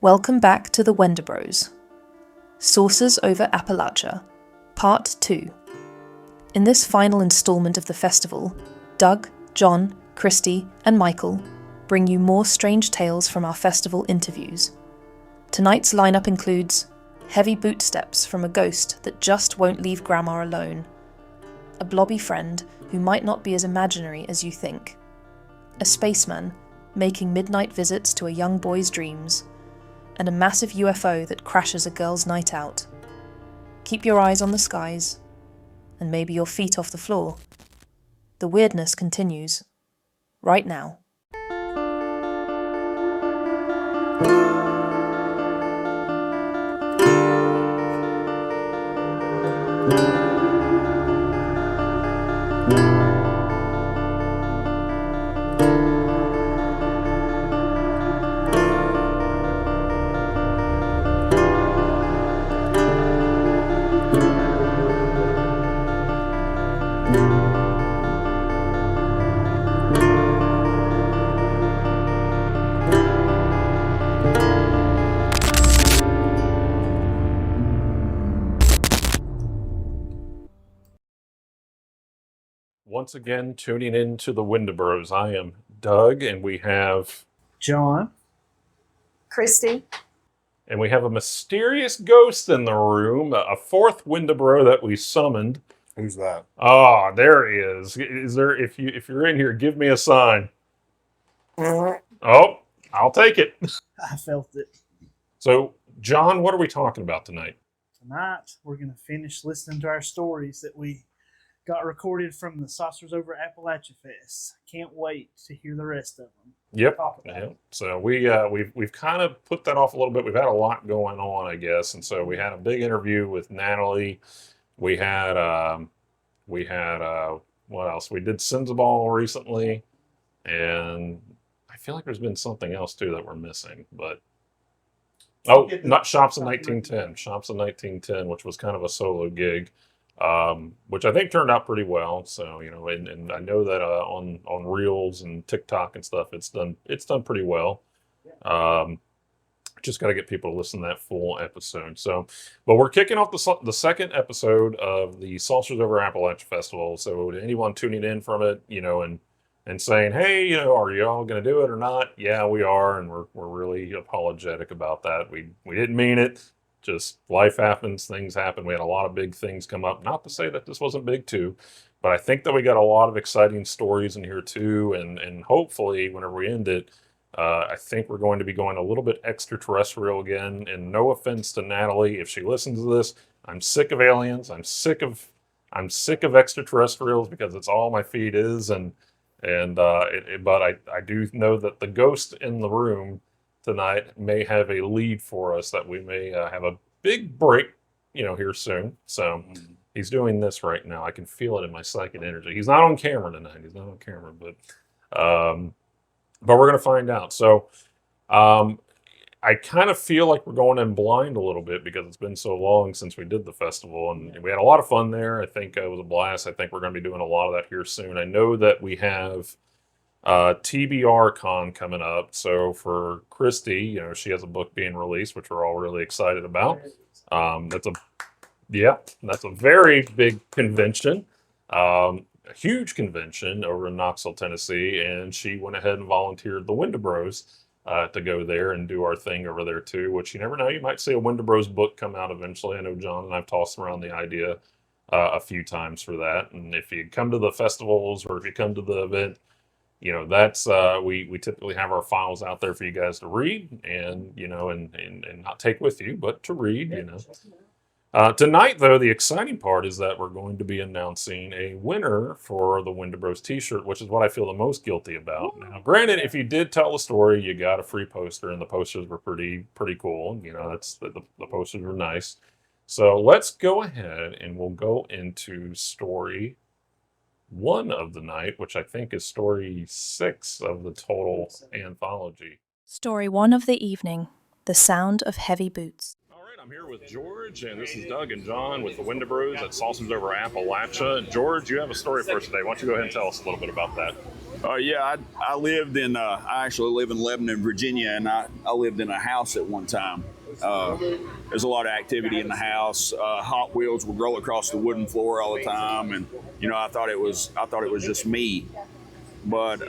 Welcome back to the Wendibros. Sources over Appalachia, Part 2. In this final instalment of the festival, Doug, John, Christy, and Michael bring you more strange tales from our festival interviews. Tonight's lineup includes heavy bootsteps from a ghost that just won't leave Grandma alone, a blobby friend who might not be as imaginary as you think, a spaceman making midnight visits to a young boy's dreams, and a massive UFO that crashes a girl's night out. Keep your eyes on the skies, and maybe your feet off the floor. The weirdness continues, right now. Once again, tuning in to the Wendibros. I am Doug, and we have John, Christy, and we have a mysterious ghost in the room, a fourth Wendibro that we summoned. Who's that? Ah, there he is. Is there? If you're in here, give me a sign. Oh, I'll take it. I felt it. So, John, what are we talking about tonight? Tonight, we're going to finish listening to our stories that we got recorded from the Saucers Over Appalachia Fest. Can't wait to hear the rest of them. Yep. So we've kind of put that off a little bit. We've had a lot going on, I guess, and so we had a big interview with Natalie. We had what else? We did Sinzabal recently, and I feel like there's been something else too that we're missing. But not Shops in 1910. Shops in 1910, which was kind of a solo gig. Which I think turned out pretty well. So, and I know that on Reels and TikTok and stuff, it's done pretty well. Just got to get people to listen to that full episode. So, but we're kicking off the second episode of the Saucers Over Appalachia Festival. So, to anyone tuning in from it, and saying, hey, are you all going to do it or not? Yeah, we are, and we're really apologetic about that. We didn't mean it. Just life happens, things happen. We had a lot of big things come up. Not to say that this wasn't big too, but I think that we got a lot of exciting stories in here too. And hopefully, whenever we end it, I think we're going to be going a little bit extraterrestrial again. And no offense to Natalie, if she listens to this, I'm sick of aliens. I'm sick of extraterrestrials because it's all my feed is. But I do know that the ghost in the room tonight may have a lead for us that we may have a big break, here soon. So he's doing this right now. I can feel it in my psychic energy. He's not on camera tonight. But we're going to find out. So I kind of feel like we're going in blind a little bit because it's been so long since we did the festival, and we had a lot of fun there. I think it was a blast. I think we're going to be doing a lot of that here soon. I know that we have TBR Con coming up. So for Christy, she has a book being released, which we're all really excited about. That's a very big convention, a huge convention over in Knoxville, Tennessee. And she went ahead and volunteered the Wendibros to go there and do our thing over there too, which you never know. You might see a Wendibros book come out eventually. I know John and I've tossed around the idea a few times for that. And if you come to the festivals or if you come to the event, that's we typically have our files out there for you guys to read and and not take with you, but to read. Tonight, though, the exciting part is that we're going to be announcing a winner for the Wendibros T-shirt, which is what I feel the most guilty about. Now, granted, if you did tell the story, you got a free poster, and the posters were pretty cool. That's the posters were nice. So let's go ahead and we'll go into story 1 of the night, which I think is story 6 of the total anthology. Story 1 of the evening, The Sound of Heavy Boots. All right, I'm here with George, and this is Doug and John with the Wendibros at Saucers Over Appalachia. George, you have a story for us today. Why don't you go ahead and tell us a little bit about that? I lived in, I actually live in Lebanon, Virginia, and I lived in a house at one time. There's a lot of activity in the house. Hot Wheels would roll across the wooden floor all the time, and I thought it was just me. But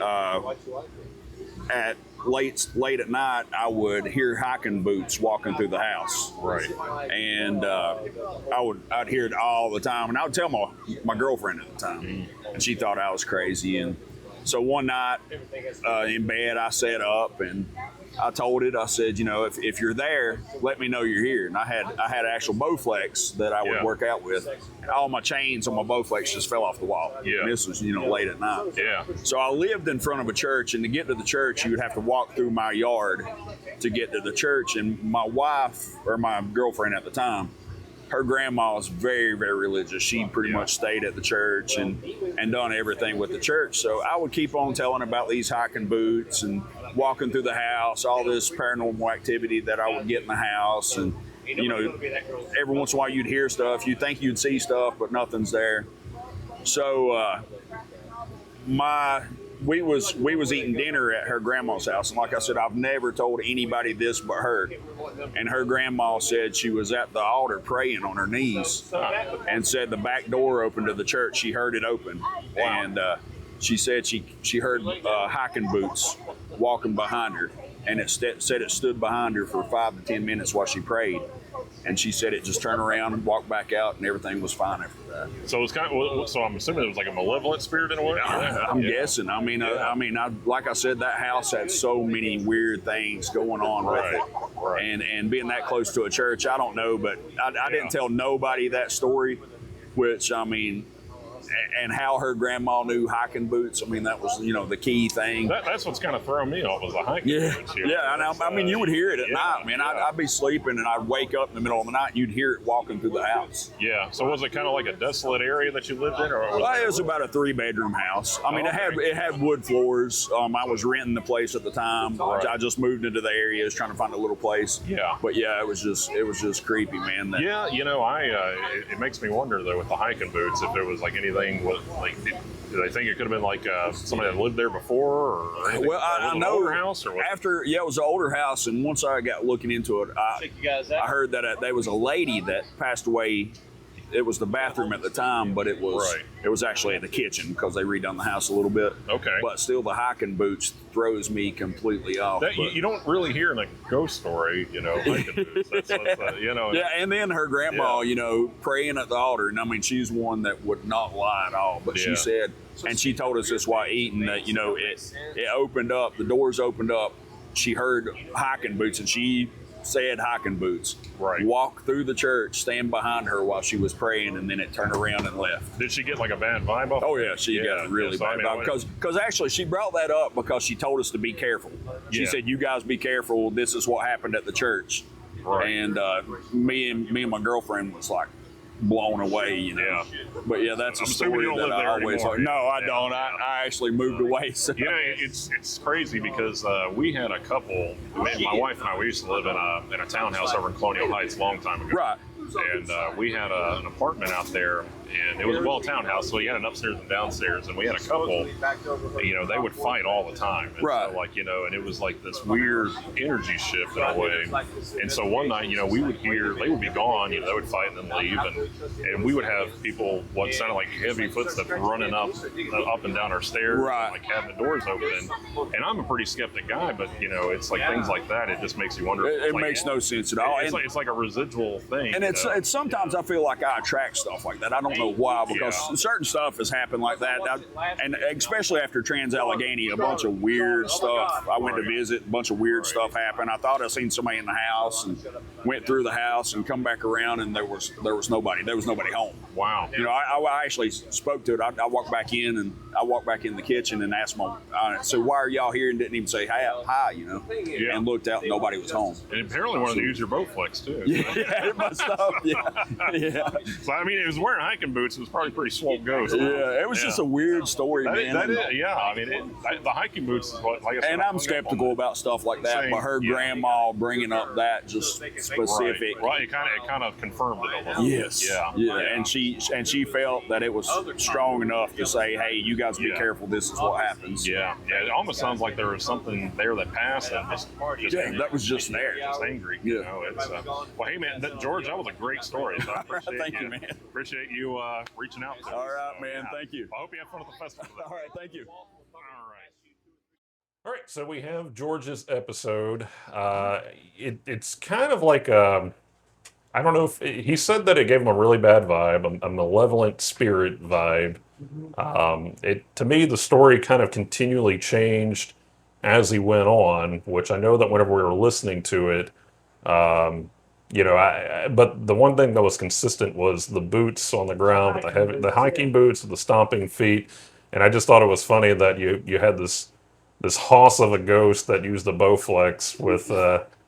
at late at night, I would hear hiking boots walking through the house. Right. And I'd hear it all the time, and I would tell my girlfriend at the time, and she thought I was crazy. And so one night in bed, I sat up and I told it. I said, if you're there, let me know you're here. And I had actual Bowflex that I would work out with. All my chains on my Bowflex just fell off the wall. Yeah. And this was late at night. Yeah. So I lived in front of a church, and to get to the church, you would have to walk through my yard to get to the church. And my wife, or my girlfriend at the time, her grandma was very, very religious. She pretty much stayed at the church and done everything with the church. So I would keep on telling about these hiking boots and walking through the house, all this paranormal activity that I would get in the house. And, every once in a while you'd hear stuff. You'd think you'd see stuff, but nothing's there. So we was eating dinner at her grandma's house, and like I said, I've never told anybody this but her. And her grandma said she was at the altar praying on her knees, and said the back door opened to the church. She heard it open, and she said she heard hiking boots walking behind her, and it said it stood behind her for 5 to 10 minutes while she prayed. And she said it just turned around and walked back out, and everything was fine after that. So it was so I'm assuming it was like a malevolent spirit in a way. I'm guessing. Like I said, that house had so many weird things going on with it. Right. And being that close to a church, I don't know, but I didn't tell nobody that story, which and how her grandma knew hiking boots. That was, the key thing. That's what's kind of throwing me off, was the hiking boots. Yeah. And you would hear it at night, man. I'd be sleeping and I'd wake up in the middle of the night and you'd hear it walking through the house. Yeah. So was it kind of like a desolate area that you lived in? Or it was about a 3-bedroom house. It had wood floors. I was renting the place at the time. Right. I just moved into the area, trying to find a little place. Yeah. But yeah, it was just creepy, man. It makes me wonder though, with the hiking boots, if there was like anything. Did they think it could have been like somebody that lived there before, or anything? Well, I know. Older house, or what? It was an older house, and once I got looking into it, I heard that there was a lady that passed away. It was the bathroom at the time, but it was actually in the kitchen because they redone the house a little bit. Okay. But still, the hiking boots throws me completely off. You don't really hear in a ghost story, hiking boots. That's, Yeah, and then her grandma, praying at the altar, and she's one that would not lie at all. But she said, and she told us this while eating, that it opened up, the doors opened up. She heard hiking boots, and she said hiking boots. Right. Walk through the church, stand behind her while she was praying, and then it turned around and left. Did she get like a bad vibe off? Oh yeah, she got a really bad vibe because actually she brought that up because she told us to be careful. She said, "You guys be careful. This is what happened at the church." Right. And me and my girlfriend was like blown away, Yeah. But yeah, that's a story that I always anymore. No, I don't. I actually moved away. So. It's crazy because we had a couple. My wife and I, we used to live in a townhouse over in Colonial Heights a long time ago. Right. And we had an apartment out there, and it was a townhouse, so you had an upstairs and downstairs, and we had a couple, they would fight all the time. And right. So and it was like this weird energy shift in a way. And so one night, we would hear, they would be gone, they would fight and then leave, and we would have people, what sounded like heavy footsteps running up and down our stairs, right. like cabinet doors open. And I'm a pretty skeptic guy, but, it's like things like that, it just makes you wonder. It makes no sense at all. It's like a residual thing. And it's sometimes I feel like I attract stuff like that. I don't know why, because certain stuff has happened like that. And especially after Trans-Allegheny, a bunch of weird stuff. I went to visit, a bunch of weird stuff happened. I thought I seen somebody in the house and went through the house and come back around, and there was nobody. There was nobody home. Wow. I actually spoke to it. I walked back in the kitchen and asked my, so why are y'all here, and didn't even say hi, and looked out and nobody was home. And apparently wanted to use your Bowflex too. Yeah, it must have. Yeah. So it was wearing hiking hiking boots, it was probably a pretty swole ghost. Yeah, it was just a weird story, man. I mean, the hiking boots is what, like I said. And I'm skeptical about stuff like that, but her grandma bringing up that just specific. Right. It kind of confirmed it a little. Yes. Yeah. And she felt that it was strong enough to say, hey, you guys be careful. This is what happens. Yeah. It almost sounds like there was something there that passed and just that was just there. Just angry. You know, it's, well, hey man, George, that was a great story. So I appreciate Thank you, man. Appreciate you reaching out to us. All right, man. Thank you. I hope you have fun at the festival. All right, thank you. All right, so we have George's episode. It's kind of like I don't know if he said that it gave him a really bad vibe, a malevolent spirit vibe. To me, the story kind of continually changed as he went on, which I know that whenever we were listening to it, but the one thing that was consistent was the boots on the ground, the hiking boots, the stomping feet, and I just thought it was funny that you had this hoss of a ghost that used a Bowflex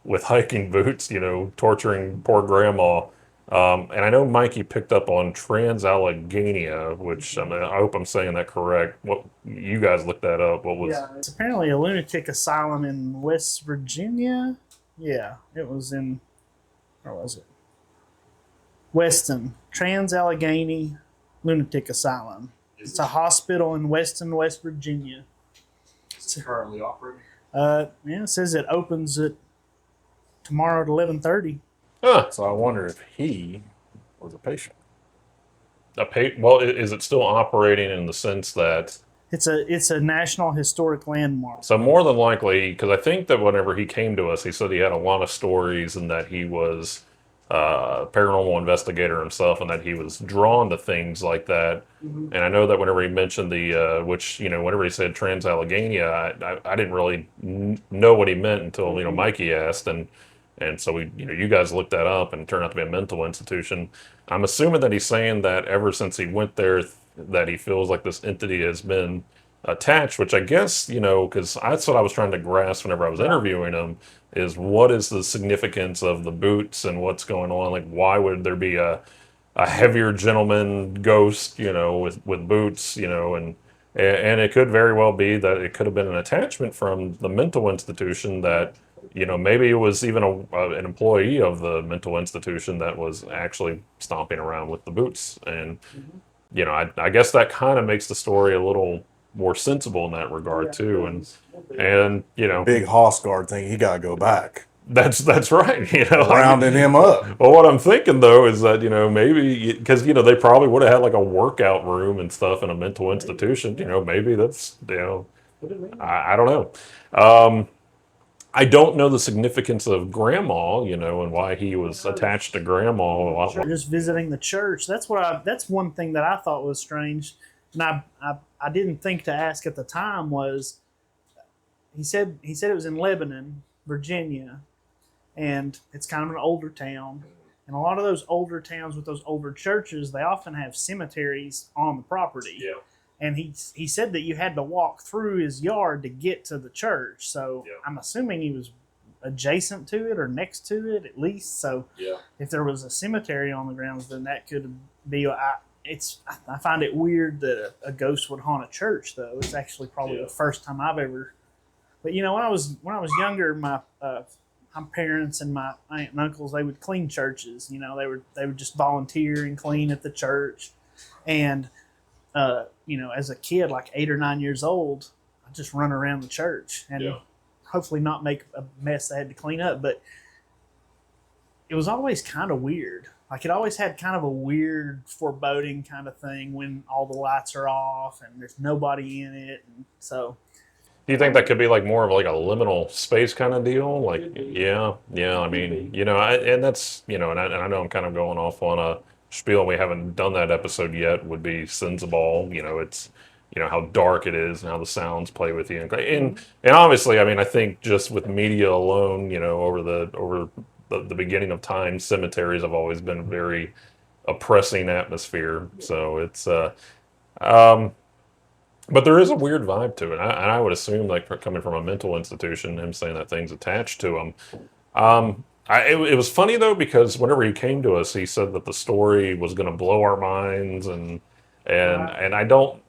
with hiking boots, torturing poor grandma. And I know Mikey picked up on Trans-Alleghania, which I hope I'm saying that correct. What you guys looked that up? What was? Yeah, it's apparently a lunatic asylum in West Virginia. Yeah, it was in. Where was it? Weston, Trans-Allegheny Lunatic Asylum. It's a hospital in Weston, West Virginia. It's currently operating. It says it opens at tomorrow at 11:30. Huh. So I wonder if he was a patient. Well, is it still operating in the sense that? It's a national historic landmark. So more than likely, because I think that whenever he came to us, he said he had a lot of stories and that he was a paranormal investigator himself and that he was drawn to things like that. Mm-hmm. And I know that whenever he mentioned whenever he said Trans-Alleghania, I didn't really know what he meant until, Mikey asked. And so you guys looked that up and it turned out to be a mental institution. I'm assuming that he's saying that ever since he went there, that he feels like this entity has been attached, which I guess, because that's what I was trying to grasp whenever I was interviewing him, is what is the significance of the boots and what's going on? Like, why would there be a heavier gentleman ghost, with boots, and it could very well be that it could have been an attachment from the mental institution that, maybe it was even an employee of the mental institution that was actually stomping around with the boots. And, I guess that kind of makes the story a little more sensible in that regard too. And Big Hoss guard thing, he got to go back. That's right. Rounding him up. Well, what I'm thinking though is that maybe because they probably would have had like a workout room and stuff in a mental institution. Maybe that's I don't know. I don't know the significance of Grandma, and why he was attached to Grandma a lot more. Just visiting the church. That's one thing that I thought was strange, and I didn't think to ask at the time was. He said it was in Lebanon, Virginia, and it's kind of an older town. And a lot of those older towns with those older churches, they often have cemeteries on the property. Yeah. And he said that you had to walk through his yard to get to the church. So I'm assuming he was adjacent to it or next to it at least. So if there was a cemetery on the grounds, then that could be. I find it weird that a ghost would haunt a church, though. It's actually probably the first time I've ever. But when I was younger, my parents and my aunt and uncles, they would clean churches. They would just volunteer and clean at the church, and as a kid, like 8 or 9 years old, I just run around the church and hopefully not make a mess I had to clean up. But it was always kind of weird. Like it always had kind of a weird foreboding kind of thing when all the lights are off and there's nobody in it. And so, do you think that could be like more of like a liminal space kind of deal? Like, yeah. I mean, and that's, and I know I'm kind of going off on a spiel, and we haven't done that episode yet, would be Sins of Ball. It's, how dark it is and how the sounds play with you. And obviously, I mean, I think just with media alone, over the beginning of time, cemeteries have always been a very oppressing atmosphere. So it's, but there is a weird vibe to it. And I would assume, like, coming from a mental institution, him saying that thing's attached to him. It was funny though, because whenever he came to us, he said that the story was going to blow our minds, and I don't,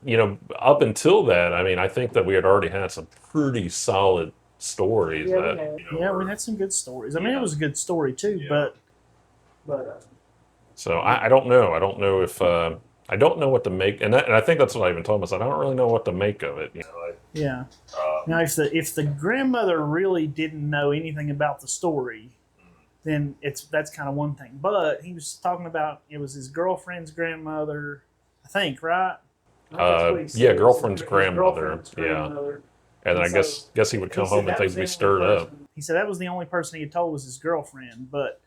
up until that, I mean, I think that we had already had some pretty solid stories that. We had some good stories. I mean, it was a good story too, but. So I don't know. I don't know if I don't know what to make, and I think that's what I even told him. I don't really know what to make of it. Now, if the grandmother really didn't know anything about the story, then that's kind of one thing. But he was talking about it was his girlfriend's grandmother, I think, right? Girlfriend's grandmother. And then I guess he would come home and things would be stirred up. He said that was the only person he had told was his girlfriend, but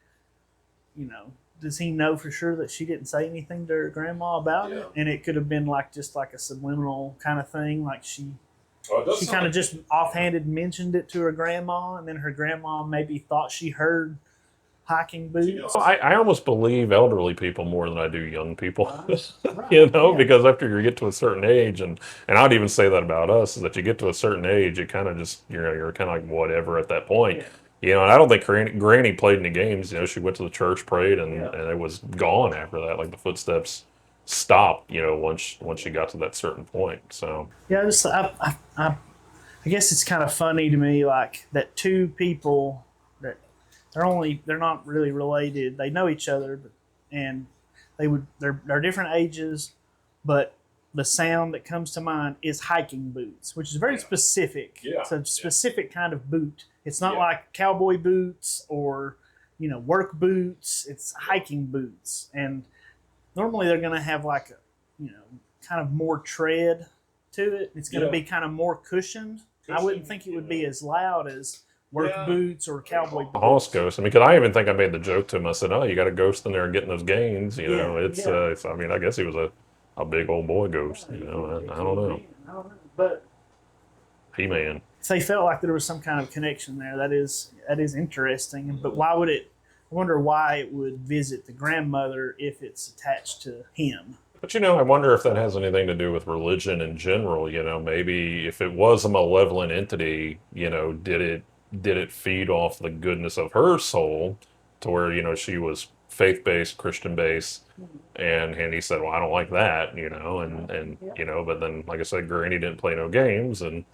does he know for sure that she didn't say anything to her grandma about it? And it could have been just like a subliminal kind of thing, like she kind of just offhanded mentioned it to her grandma, and then her grandma maybe thought she heard hiking boots. I almost believe elderly people more than I do young people, because after you get to a certain age, and I'd even say that about us, is that you get to a certain age, you kind of just, you're kind of like whatever at that point. And I don't think Granny played any games. She went to the church, prayed, and it was gone after that. Like the footsteps stopped, once she got to that certain point. So I guess it's kind of funny to me, like that two people that they're not really related. They know each other, and they're different ages, but the sound that comes to mind is hiking boots, which is very specific. It's a specific kind of boot. It's not like cowboy boots or, work boots. It's hiking boots. And normally they're going to have like kind of more tread to it. It's going to be kind of more cushioned. I wouldn't think it would be as loud as work boots or cowboy boots. Hoss ghost. I mean, because I even think I made the joke to him. I said, "Oh, you got a ghost in there getting those gains." It's. I mean, I guess he was a big old boy ghost. I don't know. But He-Man. if they felt like there was some kind of connection there, that is interesting. But why would it? I wonder why it would visit the grandmother if it's attached to him. But I wonder if that has anything to do with religion in general. Maybe if it was a malevolent entity, did it feed off the goodness of her soul to where she was faith-based, Christian-based, and he said, well, I don't like that, but then, like I said, Granny didn't play no games, and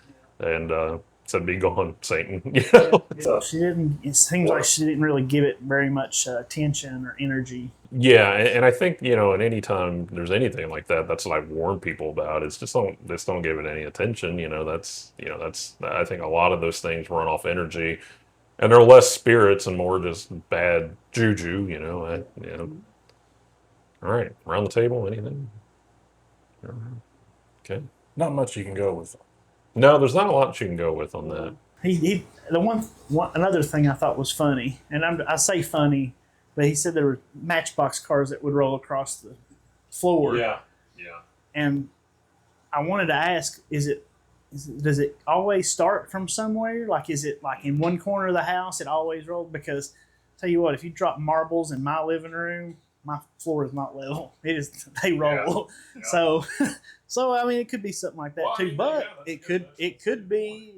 said, be gone, Satan. She didn't. It seems like she didn't really give it very much attention or energy. Yeah, and I think and any time there's anything like that, that's what I've warned people about. Is just don't give it any attention. That's I think a lot of those things run off energy, and they're less spirits and more just bad juju. All right, around the table, anything? Okay. Not much you can go with. No, there's not a lot you can go with on that. Another thing I thought was funny, and I say funny, but he said there were Matchbox cars that would roll across the floor. Yeah. And I wanted to ask, does it always start from somewhere? Like, is it like in one corner of the house it always rolls? Because tell you what, if you drop marbles in my living room, my floor is not level. They roll. Yeah. So I mean, it could be something like that too. But it could be.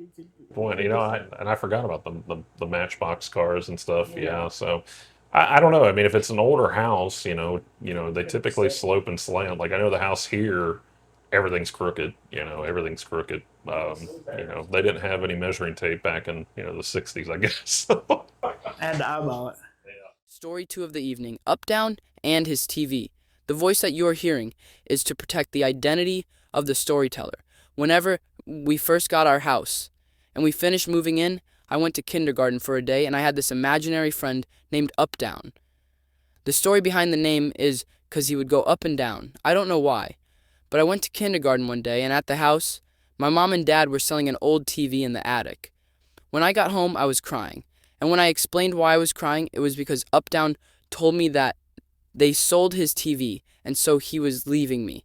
Point, I forgot about the Matchbox cars and stuff. Yeah. So I don't know. I mean, if it's an older house, they typically slope and slant. Like I know the house here, everything's crooked. Everything's crooked. They didn't have any measuring tape back in the 60s, I guess. And eyeball it. Story 2 of the evening, Up, Down, and his TV. The voice that you are hearing is to protect the identity of the storyteller. Whenever we first got our house and we finished moving in, I went to kindergarten for a day and I had this imaginary friend named Up, Down. The story behind the name is because he would go up and down. I don't know why, but I went to kindergarten one day and at the house, my mom and dad were selling an old TV in the attic. When I got home, I was crying. And when I explained why I was crying, it was because Up, Down told me that they sold his TV, and so he was leaving me.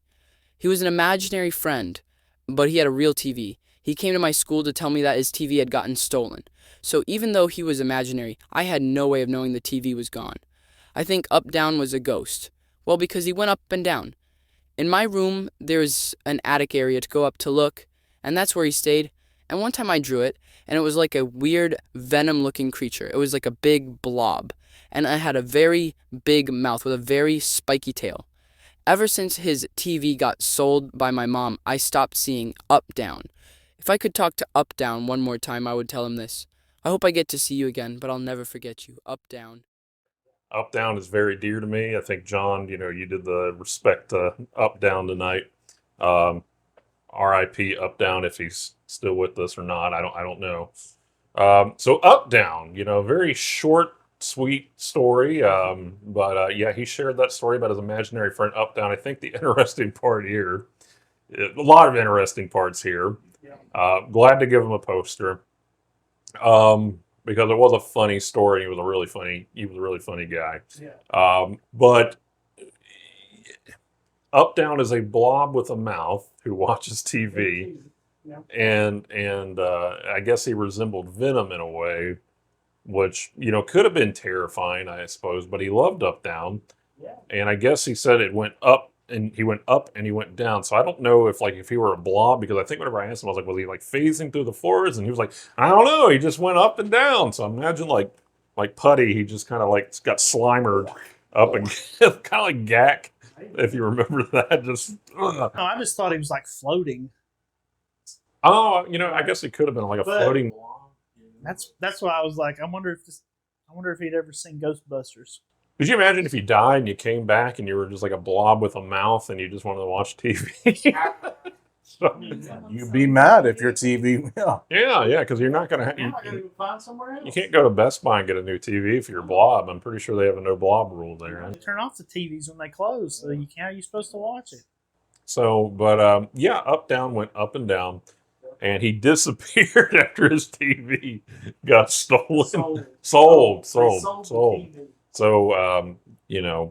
He was an imaginary friend, but he had a real TV. He came to my school to tell me that his TV had gotten stolen. So even though he was imaginary, I had no way of knowing the TV was gone. I think Up, Down was a ghost. Well, because he went up and down. In my room, there's an attic area to go up to look, and that's where he stayed. And one time I drew it, and it was like a weird venom-looking creature. It was like a big blob, and it had a very big mouth with a very spiky tail. Ever since his TV got sold by my mom, I stopped seeing Up Down. If I could talk to Up Down one more time, I would tell him this. I hope I get to see you again, but I'll never forget you. Up Down. Up Down is very dear to me. I think, John, you did the respect Up Down tonight. R.I.P. Up Down, if he's still with us or not. I don't know. So Up Down, very short, sweet story. But yeah, he shared that story about his imaginary friend Up Down. I think the interesting part here, a lot of interesting parts here. Glad to give him a poster. Because it was a funny story. He was a really funny guy. But Up Down is a blob with a mouth who watches TV, and I guess he resembled Venom in a way, which could have been terrifying, I suppose. But he loved Up Down, and I guess he said it went up. And he went up and he went down. So I don't know if he were a blob, because I think whenever I asked him, I was like, was he phasing through the floors? And he was like, I don't know. He just went up and down. So imagine like Putty, he just kind of got slimered up and kind of like Gak, if you remember that. Just No, I just thought he was floating. oh, I guess it could have been a floating blob. That's why I was like, I wonder if he'd ever seen Ghostbusters. Could you imagine if you died and you came back and you were just like a blob with a mouth and you just wanted to watch TV? So, You'd be mad if your TV. yeah, because you're not going to Find somewhere else. you can't go to Best Buy and get a new TV if you're a blob. I'm pretty sure they have a no blob rule there. Right? Turn off the TVs when they close, so how are you supposed to watch it? So, but yeah, Up Down went up and down, and he disappeared after his TV got stolen. Sold. So,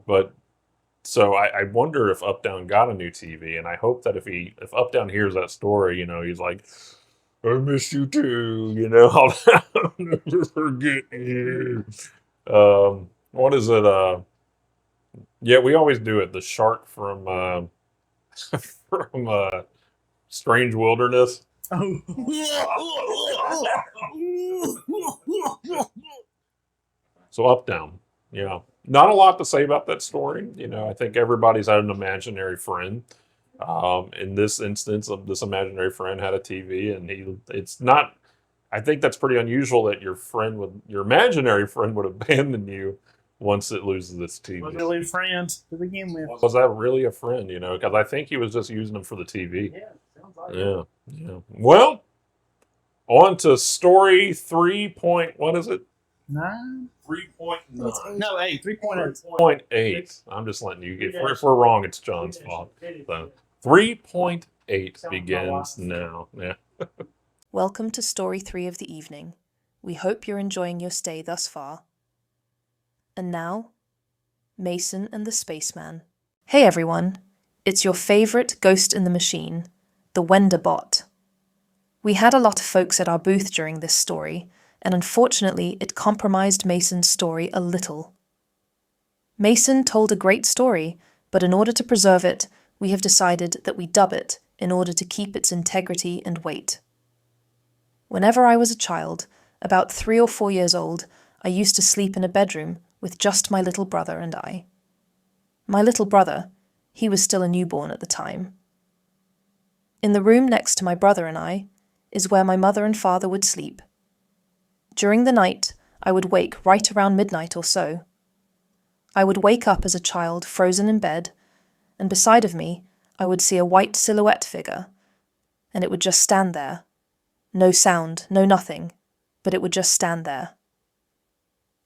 but so I wonder if Up Down got a new TV, and I hope that if Up Down hears that story, he's like, I miss you too, I'll never forget you. What is it? Yeah, we always do it. The shark from Strange Wilderness. Oh. So Up Down. Not a lot to say about that story. I think everybody's had an imaginary friend. In this instance, this imaginary friend had a TV, and it's not. I think that's pretty unusual that your imaginary friend would abandon you once it loses its TV. Was really a friend to begin with. Was that really a friend? Because I think he was just using them for the TV. Yeah, sounds like Yeah. Well, on to story 3. What is it? 9? 3.9. No, 8. 3.8. 3.8. I'm just letting you get. If we're wrong, it's John's fault. So 3.8 begins now. Yeah. Welcome to Story 3 of the evening. We hope you're enjoying your stay thus far. And now, Mason and the Spaceman. Hey everyone, it's your favourite ghost in the machine, the Wendibros. We had a lot of folks at our booth during this story, and unfortunately it compromised Mason's story a little. Mason told a great story, but in order to preserve it, we have decided that we dub it in order to keep its integrity and weight. Whenever I was a child, about 3 or 4 years old, I used to sleep in a bedroom with just my little brother and I. My little brother, he was still a newborn at the time. In the room next to my brother and I is where my mother and father would sleep. During the night, I would wake right around midnight or so. I would wake up as a child frozen in bed, and beside of me I would see a white silhouette figure, and it would just stand there. No sound, no nothing, but it would just stand there.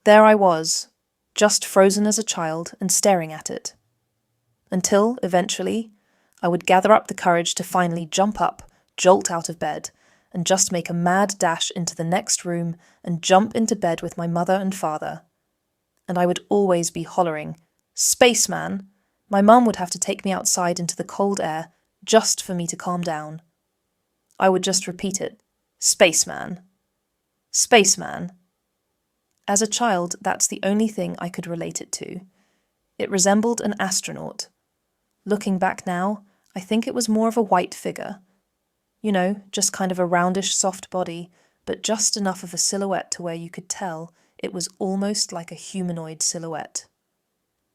There I was, just frozen as a child and staring at it. Until, eventually, I would gather up the courage to finally jump up, jolt out of bed, and just make a mad dash into the next room and jump into bed with my mother and father. And I would always be hollering, "Spaceman!" My mum would have to take me outside into the cold air just for me to calm down. I would just repeat it, "Spaceman! Spaceman!" As a child, that's the only thing I could relate it to. It resembled an astronaut. Looking back now, I think it was more of a white figure. You know, just kind of a roundish, soft body, but just enough of a silhouette to where you could tell it was almost like a humanoid silhouette.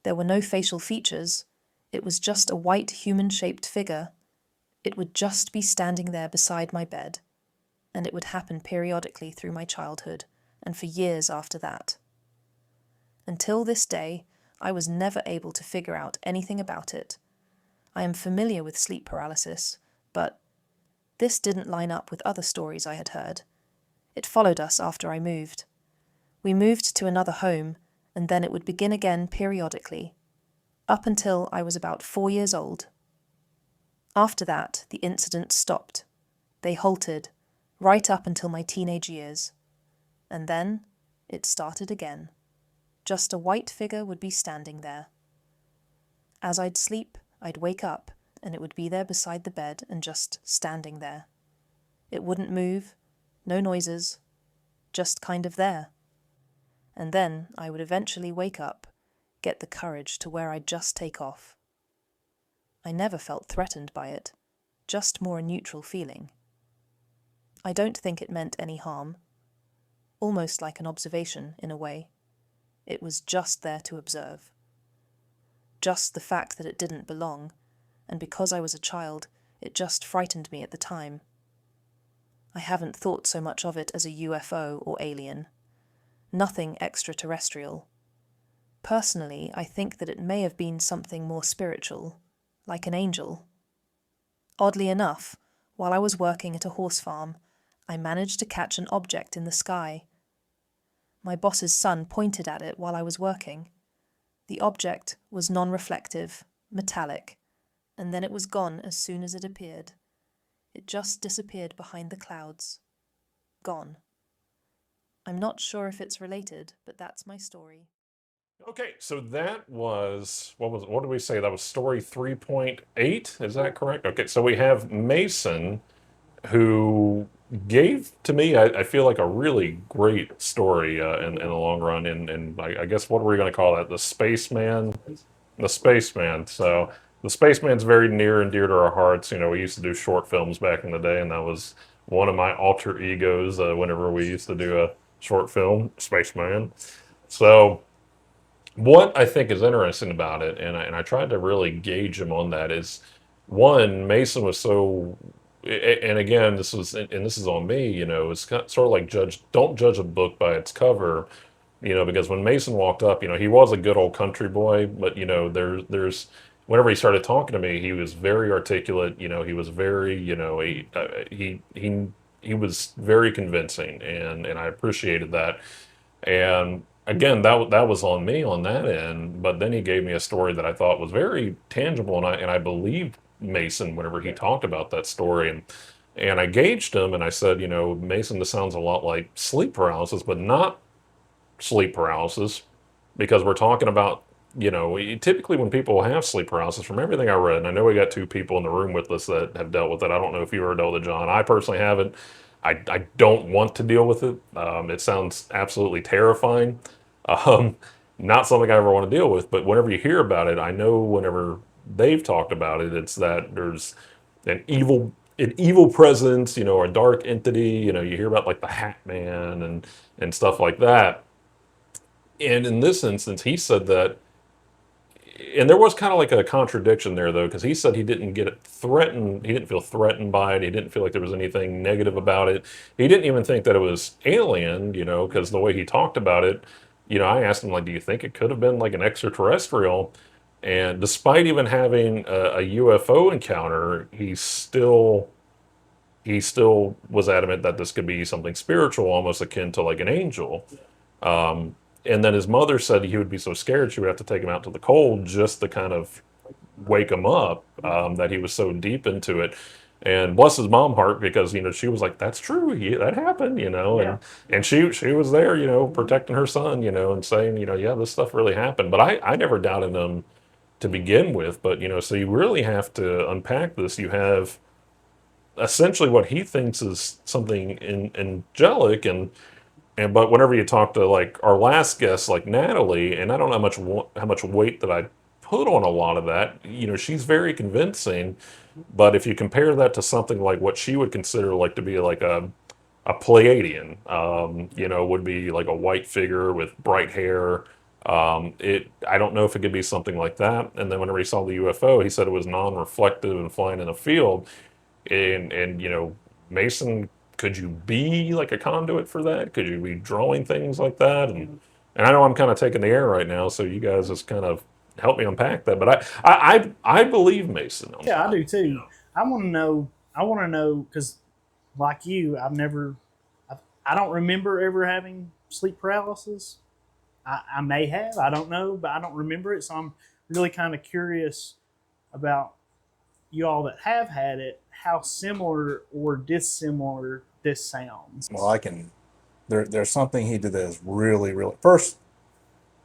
There were no facial features. It was just a white human-shaped figure. It would just be standing there beside my bed, and it would happen periodically through my childhood and for years after that. Until this day, I was never able to figure out anything about it. I am familiar with sleep paralysis, but this didn't line up with other stories I had heard. It followed us after I moved. We moved to another home, and then it would begin again periodically, up until I was about 4 years old. After that, the incidents stopped. They halted, right up until my teenage years. And then it started again. Just a white figure would be standing there. As I'd sleep, I'd wake up, and it would be there beside the bed and just standing there. It wouldn't move, no noises, just kind of there. And then I would eventually wake up, get the courage to where I'd just take off. I never felt threatened by it, just more a neutral feeling. I don't think it meant any harm, almost like an observation in a way. It was just there to observe. Just the fact that it didn't belong, and because I was a child, it just frightened me at the time. I haven't thought so much of it as a UFO or alien. Nothing extraterrestrial. Personally, I think that it may have been something more spiritual, like an angel. Oddly enough, while I was working at a horse farm, I managed to catch an object in the sky. My boss's son pointed at it while I was working. The object was non-reflective, metallic, and then it was gone as soon as it appeared. It just disappeared behind the clouds. Gone. I'm not sure if it's related, but that's my story. Okay, so that was, what did we say? That was story 3.8, is that correct? Okay, so we have Mason, who gave to me, I feel like a really great story in the long run, and I guess what were we going to call that? The Spaceman? The Spaceman. So the Spaceman's very near and dear to our hearts. You know, we used to do short films back in the day, and that was one of my alter egos whenever we used to do a short film, Spaceman. So what I think is interesting about it, and I tried to really gauge him on that, is one, Mason was so, and again, this is on me, you know, it's sort of like don't judge a book by its cover, you know, because when Mason walked up, you know, he was a good old country boy, but you know, there's whenever he started talking to me, he was very articulate, you know, he was very, you know, he was very convincing, and I appreciated that. And again, that was on me on that end, but then he gave me a story that I thought was very tangible, and I believed Mason whenever he talked about that story, and I gauged him, and I said, you know, Mason, this sounds a lot like sleep paralysis, but not sleep paralysis, because we're talking about, you know, typically when people have sleep paralysis, from everything I read, and I know we got 2 people in the room with us that have dealt with it. I don't know if you ever dealt with it, John. I personally haven't. I don't want to deal with it. It sounds absolutely terrifying. Not something I ever want to deal with, but whenever you hear about it, I know whenever they've talked about it, it's that there's an evil presence, you know, or a dark entity, you know, you hear about like the Hat Man and stuff like that. And in this instance, he said that, and there was kind of like a contradiction there though, because he said he didn't get threatened, he didn't feel threatened by it, he didn't feel like there was anything negative about it. He didn't even think that it was alien, you know, because the way he talked about it, you know, I asked him, like, do you think it could have been like an extraterrestrial? And despite even having a UFO encounter, he still was adamant that this could be something spiritual, almost akin to like an angel. And then his mother said he would be so scared she would have to take him out to the cold just to kind of wake him up, that he was so deep into it. And bless his mom heart, because, you know, she was like, that's true, that happened, you know, Yeah. and she was there, you know, protecting her son, you know, and saying, you know, yeah, this stuff really happened. But I never doubted him to begin with. But, you know, so you really have to unpack this. You have essentially what he thinks is something angelic, but whenever you talk to like our last guest, like Natalie, and I don't know how much weight that I put on a lot of that, you know, she's very convincing, But if you compare that to something like what she would consider like to be like a Pleiadian, would be like a white figure with bright hair. I don't know if it could be something like that. And then whenever he saw the UFO, he said it was non-reflective and flying in a field. And Mason, could you be like a conduit for that? Could you be drawing things like that? And I know I'm kind of taking the air right now, so you guys just kind of help me unpack that. But I believe Mason. Yeah, I do too. I want to know. Because, like you, I don't remember ever having sleep paralysis. I may have. I don't know, but I don't remember it. So I'm really kind of curious about you all that have had it, how similar or dissimilar this sounds. Well, there's something he did that is really, really, first,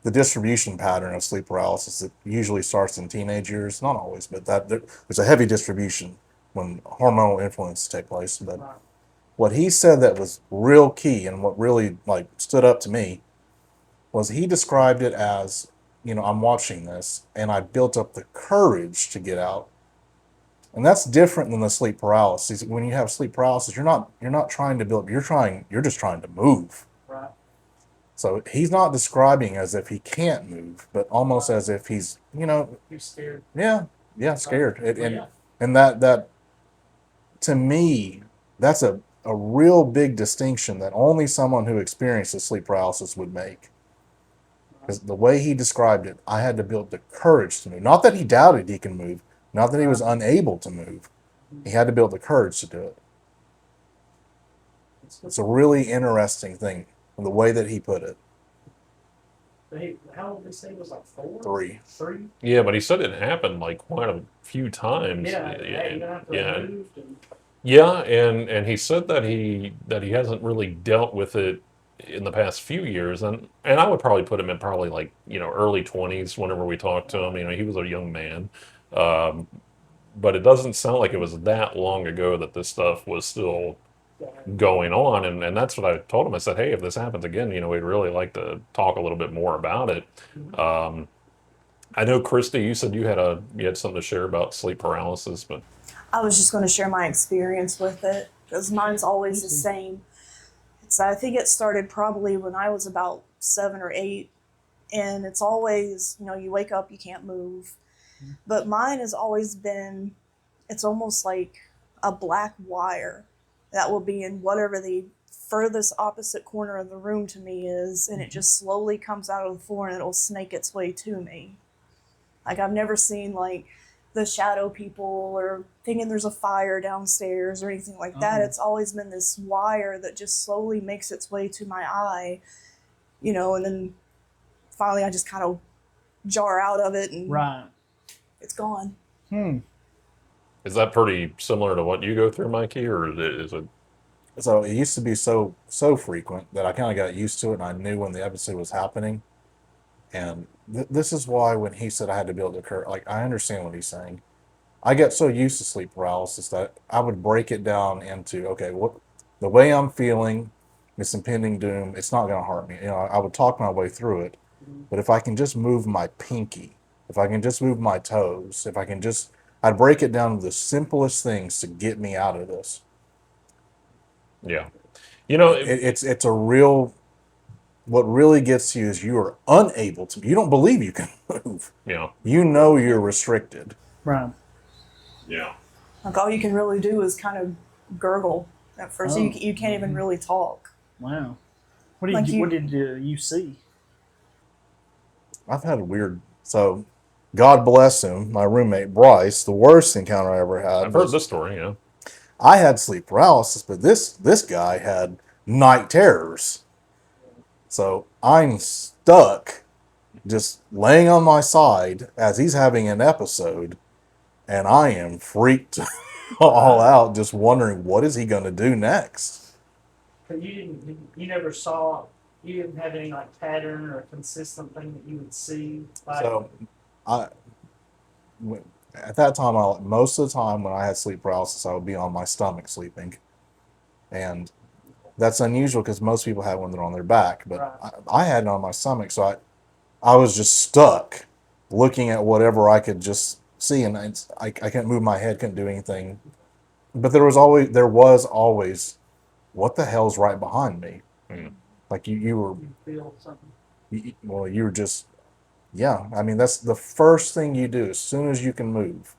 the distribution pattern of sleep paralysis, it usually starts in teenage years, not always, but there's a heavy distribution when hormonal influences take place. But what he said that was real key and what really like stood up to me was he described it as, I'm watching this and I built up the courage to get out. And that's different than the sleep paralysis. When you have sleep paralysis, you're not trying to build, you're just trying to move. Right. So he's not describing as if he can't move, but almost as if he's, You're scared. Yeah, scared. And that to me, that's a real big distinction that only someone who experiences sleep paralysis would make. Because the way he described it, I had to build the courage to move. Not that he doubted he can move, not that he was unable to move. He had to build the courage to do it. It's a really interesting thing, the way that he put it. How old did he say it was, like 4? 3. 3? Yeah, but he said it happened like quite a few times. Yeah, and he said that he hasn't really dealt with it in the past few years, and I would probably put him in probably like early 20s whenever we talked to him. He was a young man, but it doesn't sound like it was that long ago that this stuff was still going on, and that's what I told him. I said, hey, if this happens again, we'd really like to talk a little bit more about it. I know, Christy, you said you had something to share about sleep paralysis, but I was just going to share my experience with it because mine's always the same. So I think it started probably when I was about 7 or 8, and it's always, you wake up, you can't move. But mine has always been, it's almost like a black wire that will be in whatever the furthest opposite corner of the room to me is, and it just slowly comes out of the floor and it'll snake its way to me. Like, I've never seen like the shadow people or thinking there's a fire downstairs or anything like that. It's always been this wire that just slowly makes its way to my eye, and then finally I just kind of jar out of it and it's gone. Is that pretty similar to what you go through, Mikey, or is it? So it used to be so frequent that I kind of got used to it, and I knew when the episode was happening. And this is why when he said I had to build a courage, like, I understand what he's saying. I get so used to sleep paralysis that I would break it down into, okay, the way I'm feeling, this impending doom, it's not going to harm me. I would talk my way through it. But if I can just move my pinky, if I can just move my toes, I'd break it down to the simplest things to get me out of this. Yeah. It's a real, what really gets you is you are unable to, you don't believe you can move. Yeah. You're restricted. Right. Yeah. Like, all you can really do is kind of gurgle at first. You can't even really talk. Wow. What did you see? I've had so God bless him, my roommate Bryce, the worst encounter I ever had. I've heard this story, yeah. I had sleep paralysis, but this guy had night terrors. So I'm stuck just laying on my side as he's having an episode, and I am freaked all out, just wondering what is he going to do next. But you didn't have any like pattern or consistent thing that you would see. So at that time, most of the time when I had sleep paralysis, I would be on my stomach sleeping. And that's unusual because most people have when they're on their back. But I had it on my stomach, so I was just stuck looking at whatever I could just see, and I couldn't move my head, couldn't do anything. But there was always, what the hell's right behind me? Like you were, Feel something. you were just, yeah. I mean, that's the first thing you do as soon as you can move,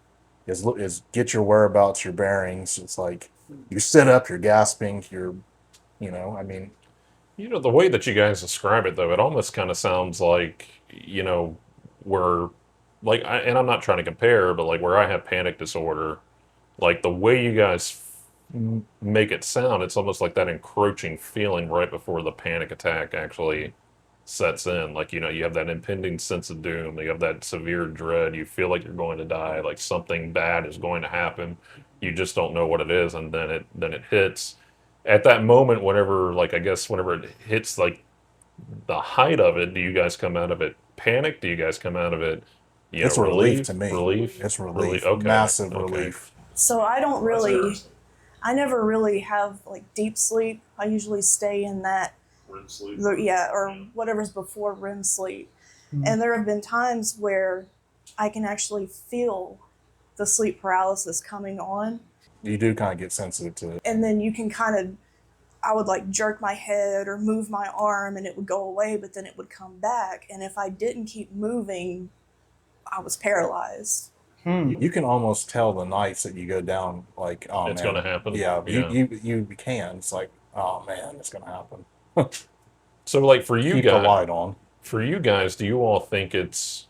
is get your whereabouts, your bearings. It's like you sit up, you're gasping, I mean. The way that you guys describe it, though, it almost kind of sounds like, where, like, and I'm not trying to compare, but like where I have panic disorder, like the way you guys make it sound, it's almost like that encroaching feeling right before the panic attack actually sets in. Like, you have that impending sense of doom, you have that severe dread, you feel like you're going to die, like something bad is going to happen. You just don't know what it is, and then it hits. At that moment, whenever it hits like the height of it, do you guys come out of it panicked? Do you guys come out of it, It's a relief to me. Relief? It's relief. Okay. Massive Okay. relief. So I never really have like deep sleep. I usually stay in that, REM sleep. or whatever's before REM sleep. And there have been times where I can actually feel the sleep paralysis coming on. You do kind of get sensitive to it. And then you can I would like jerk my head or move my arm and it would go away, but then it would come back. And if I didn't keep moving, I was paralyzed. You can almost tell the nights that you go down, like, oh It's man, going to happen. Yeah, Yeah. you can. It's like, oh man, it's going to happen. So, like, for you Keep guys, the light on. For you guys, do you all think it's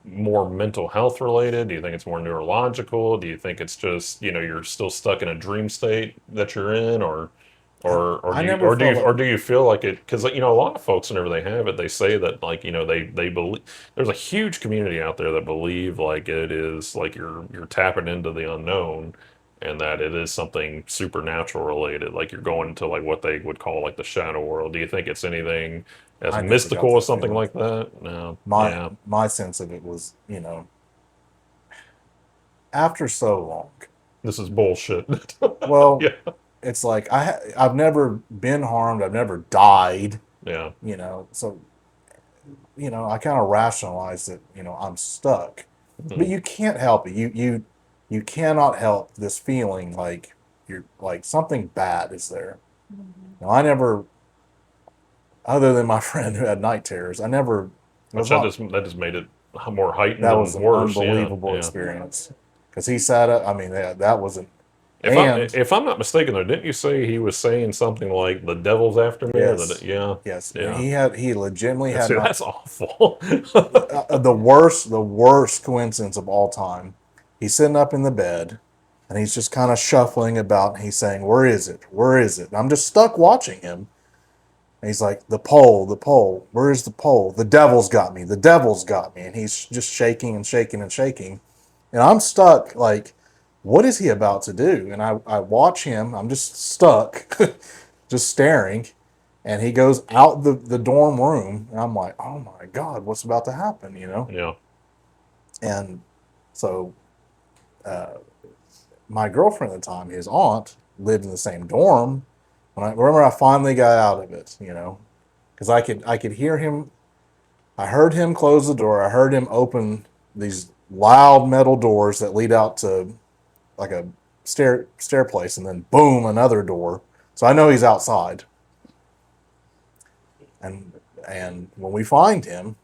more mental health related? Do you think it's more neurological? Do you think it's just, you're still stuck in a dream state that you're in, or do you feel like it? Because a lot of folks, whenever they have it, they say that, like, they believe there's a huge community out there that believe like it is like you're tapping into the unknown, and that it is something supernatural related, like you're going into like what they would call like the shadow world. Do you think it's anything as I never mystical got as something feeling. like that? No. My sense of it was, after so long. This is bullshit. Well, Yeah. it's like I've never been harmed. I've never died. Yeah. So, I kind of rationalized that, I'm stuck. Mm-hmm. But you can't help it. You cannot help this feeling like you're like something bad is there. Now, I never, other than my friend who had night terrors, I never. That just made it more heightened. That and was an worse. unbelievable Yeah. experience. Because he sat up. I mean, that wasn't. If I'm not mistaken, though, didn't you say he was saying something like "the devil's after me"? Yes. Yeah. Yeah. He legitimately had. See, that's awful. The worst coincidence of all time. He's sitting up in the bed, and he's just kind of shuffling about. And he's saying, "Where is it? Where is it?" And I'm just stuck watching him. And he's like, the pole. Where is the pole? The devil's got me. The devil's got me. And he's just shaking and shaking and shaking. And I'm stuck, like, what is he about to do? And I watch him. I'm just stuck, just staring. And he goes out the dorm room. And I'm like, oh, my God, what's about to happen, Yeah. And so my girlfriend at the time, his aunt, lived in the same dorm. I finally got out of it, because I could hear him. I heard him close the door. I heard him open these loud metal doors that lead out to like a stair place, and then boom, another door. So I know he's outside. And when we find him,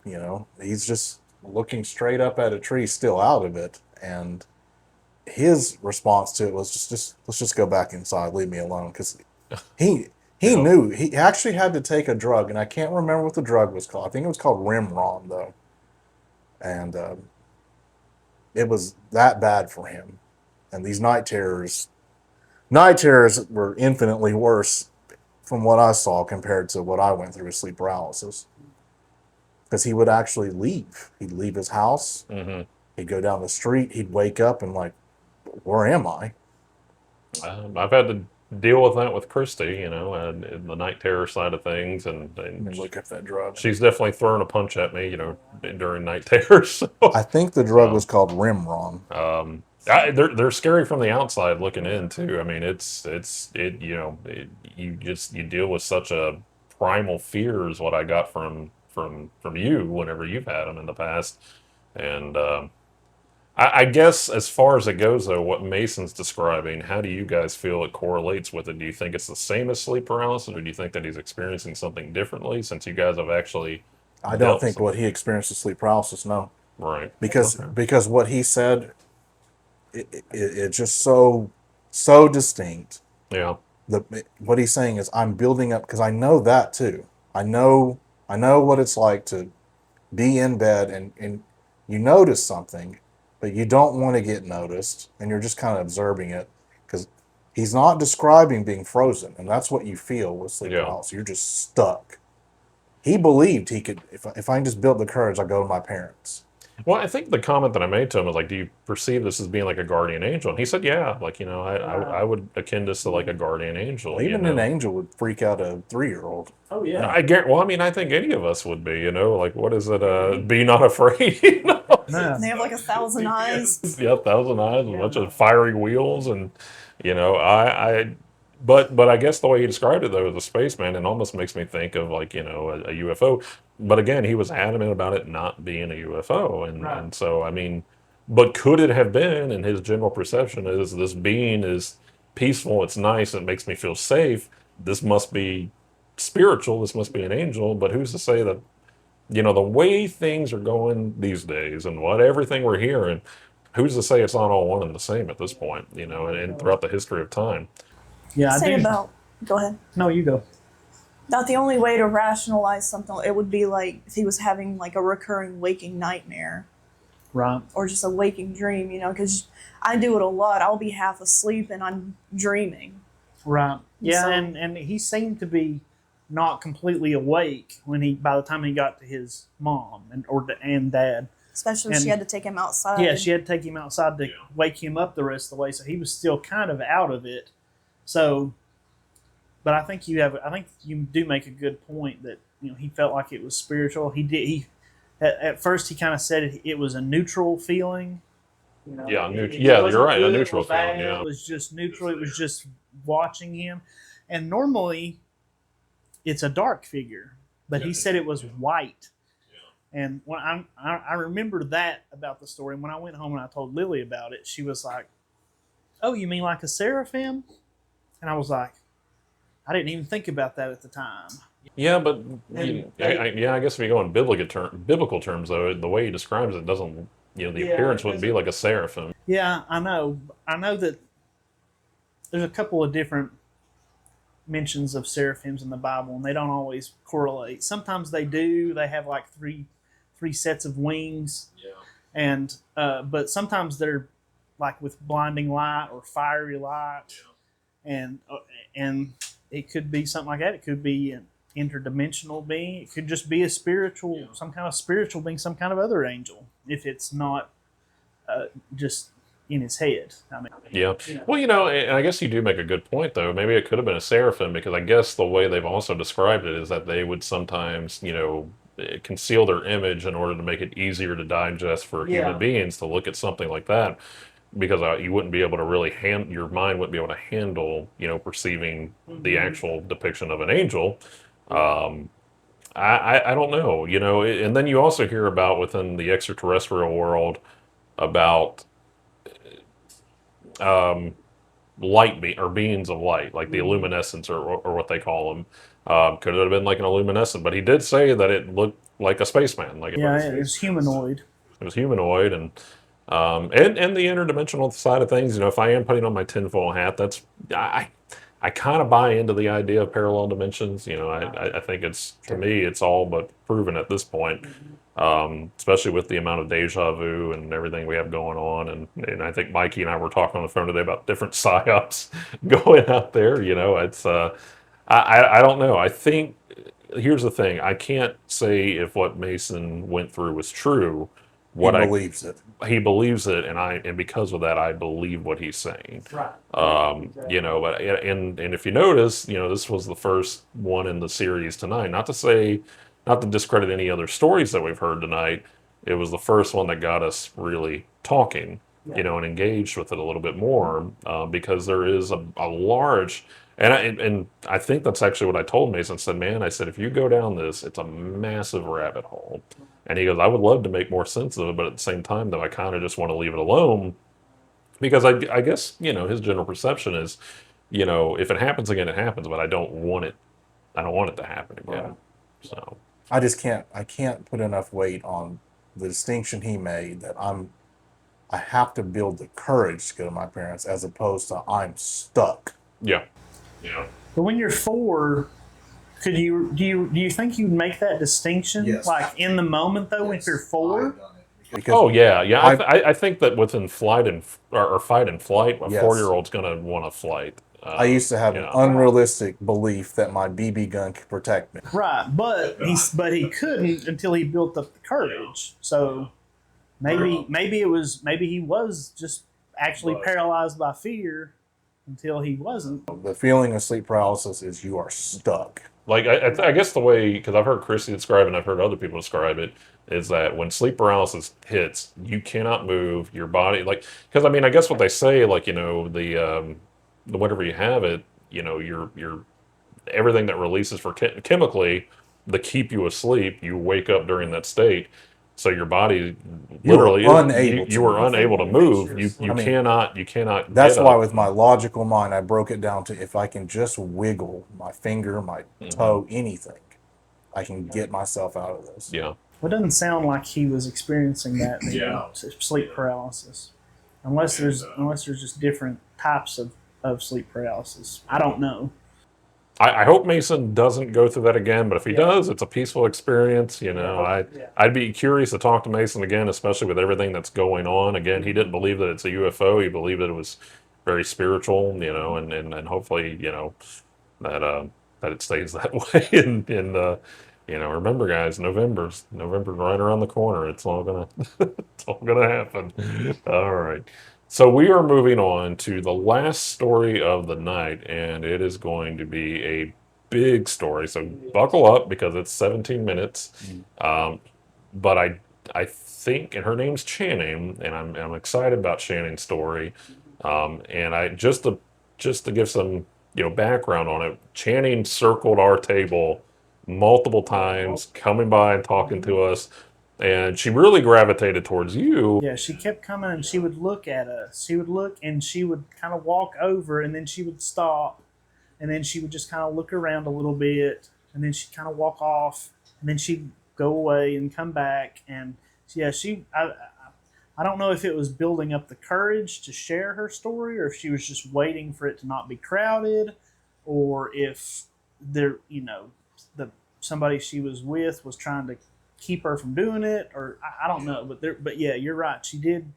he's just looking straight up at a tree, still out of it. And his response to it was just let's just go back inside, leave me alone, because he knew he actually had to take a drug, and I can't remember what the drug was called. I think it was called Rimron, though. And it was that bad for him. And these night terrors were infinitely worse from what I saw compared to what I went through with sleep paralysis. Because he would actually leave. He'd leave his house. Mm-hmm. He'd go down the street. He'd wake up and like, where am I? I've had to deal with that with Christy, and the night terror side of things, and Look at that drug. she's definitely thrown a punch at me, during night terrors. So, I think the drug was called Rimron. they're scary from the outside looking in too. I mean, you deal with such a primal fear is what I got from you whenever you've had them in the past, and I guess as far as it goes, though, what Mason's describing, how do you guys feel it correlates with it? Do you think it's the same as sleep paralysis, or do you think that he's experiencing something differently since you guys have actually I don't dealt think some- what he experienced is sleep paralysis. No, Right. because Okay. because what he said, it's just so distinct. Yeah. What he's saying is, I'm building up, because I know that too. I know what it's like to be in bed and you notice something, but you don't want to get noticed, and you're just kind of observing it, because he's not describing being frozen, and that's what you feel with sleep Yeah. paralysis. You're just stuck. He believed he could, if I can just build the courage, I'll go to my parents. Well, I think the comment that I made to him was like, "Do you perceive this as being like a guardian angel?" And he said, "Yeah, like I would akin this to like a guardian angel." Well, even an angel would freak out a 3-year-old. Oh yeah. I get. Well, I mean, I think any of us would be. Like, what is it? Be not afraid. No. They have like 1,000 eyes. Yeah, 1,000 eyes, a bunch of fiery wheels, and but I guess the way he described it though as a spaceman, it almost makes me think of like a UFO. But again, he was adamant about it not being a UFO, and so I mean, but could it have been? And his general perception is this being is peaceful, it's nice, it makes me feel safe. This must be spiritual. This must be an angel. But who's to say that? The way things are going these days, and everything we're hearing. Who's to say it's not all one and the same at this point? And throughout the history of time. Yeah, I Say do. about, go ahead. No, you go. Not the only way to rationalize something, it would be like if he was having like a recurring waking nightmare Right. or just a waking dream, because I do it a lot. I'll be half asleep and I'm dreaming. Right. Yeah, So- and he seemed to be not completely awake by the time he got to his mom and dad. Especially if And- she had to take him outside. Yeah, she had to take him outside to wake him up the rest of the way, so he was still kind of out of it. So, but I think you do make a good point that he felt like it was spiritual. He at first he kind of said it was a neutral feeling. Yeah, it yeah, wasn't you're right, a good or neutral feeling, bad, yeah. It was just neutral. It was just watching him, and normally it's a dark figure, but he said it was white. And when I remember that about the story. And when I went home and I told Lily about it, she was like, "Oh, you mean like a seraphim?" And I was like, "I didn't even think about that at the time." Yeah, but I guess if you go in biblical terms, though, the way he describes it doesn't, the appearance wouldn't be like a seraphim. Yeah, I know. I know that there's a couple of different mentions of seraphims in the Bible, and they don't always correlate. Sometimes they do. They have like three sets of wings. Yeah. And but sometimes they're like with blinding light or fiery light, and it could be something like that. It could be an interdimensional being. It could just be some kind of spiritual being, some kind of other angel. If it's not just in his head. I mean, Yeah. Well, and I guess you do make a good point, though. Maybe it could have been a seraphim, because I guess the way they've also described it is that they would sometimes, conceal their image in order to make it easier to digest for human beings to look at something like that, because you wouldn't be able to really your mind wouldn't be able to handle, perceiving the actual depiction of an angel. I don't know, and then you also hear about within the extraterrestrial world about or beings of light, like the illuminescents or what they call them. Could it have been like an illuminescent? But he did say that it looked like a spaceman. Like it was humanoid. it was humanoid, and the interdimensional side of things. If I am putting on my tinfoil hat, I kind of buy into the idea of parallel dimensions. I think to me it's all but proven at this point. Especially with the amount of deja vu and everything we have going on, and I think Mikey and I were talking on the phone today about different psyops going out there. It's I don't know. I think here's the thing: I can't say if what Mason went through was true. He believes it. He believes it, and because of that, I believe what he's saying. Right. But and if you notice, this was the first one in the series tonight. Not to discredit any other stories that we've heard tonight. It was the first one that got us really talking you know, and engaged with it a little bit more, because there is a large, and I think that's actually what I told Mason. I said, man, I said, if you go down this, it's a massive rabbit hole. And he goes, I would love to make more sense of it, but at the same time, though, I kind of just want to leave it alone, because I guess, you know, his general perception is, you know, if it happens again, it happens, but I don't want it. I don't want it to happen again. Right. So I can't put enough weight on the distinction he made that I have to build the courage to go to my parents, as opposed to I'm stuck. Yeah. But when you're 4, do you think you'd make that distinction? Yes. Like in the moment though, Yes. if you're 4? Because I think that within fight and flight, a Yes. 4-year-old's gonna want to flight. I used to have an unrealistic belief that my BB gun could protect me. Right, but he couldn't until he built up the courage. So maybe he was just actually paralyzed by fear until he wasn't. The feeling of sleep paralysis is you are stuck. Like I guess the way, because I've heard Christy describe it, and I've heard other people describe it, is that when sleep paralysis hits, you cannot move your body. Like, because I mean, I guess what they say, like, you know, the whenever you have it, you know, your everything that releases for chemically to keep you asleep, you wake up during that state. So your body literally you were unable to move. You cannot. That's why with my logical mind, I broke it down to if I can just wiggle my finger, my toe, anything, I can get myself out of this. Yeah. Well, it doesn't sound like he was experiencing that sleep paralysis, unless there's just different types of sleep paralysis. I don't know. I hope Mason doesn't go through that again, but if he does, it's a peaceful experience. You know, I'd be curious to talk to Mason again, especially with everything that's going on. Again, he didn't believe that it's a UFO. He believed that it was very spiritual, you know, and hopefully, you know, that it stays that way. And you know, remember, guys, November's right around the corner. It's all gonna happen. All right. So we are moving on to the last story of the night, and it is going to be a big story. So buckle up, because it's 17 minutes. But I think, and her name's Channing, and I'm excited about Channing's story. And I just to give some, you know, background on it, Channing circled our table multiple times, coming by and talking to us. And she really gravitated towards you. Yeah, she kept coming and she would look at us. She would look and she would kind of walk over, and then she would stop, and then she would just kind of look around a little bit, and then she'd kind of walk off, and then she'd go away and come back. And yeah, I don't know if it was building up the courage to share her story, or if she was just waiting for it to not be crowded, or if somebody she was with was trying to keep her from doing it, or I don't know, but yeah, you're right. She did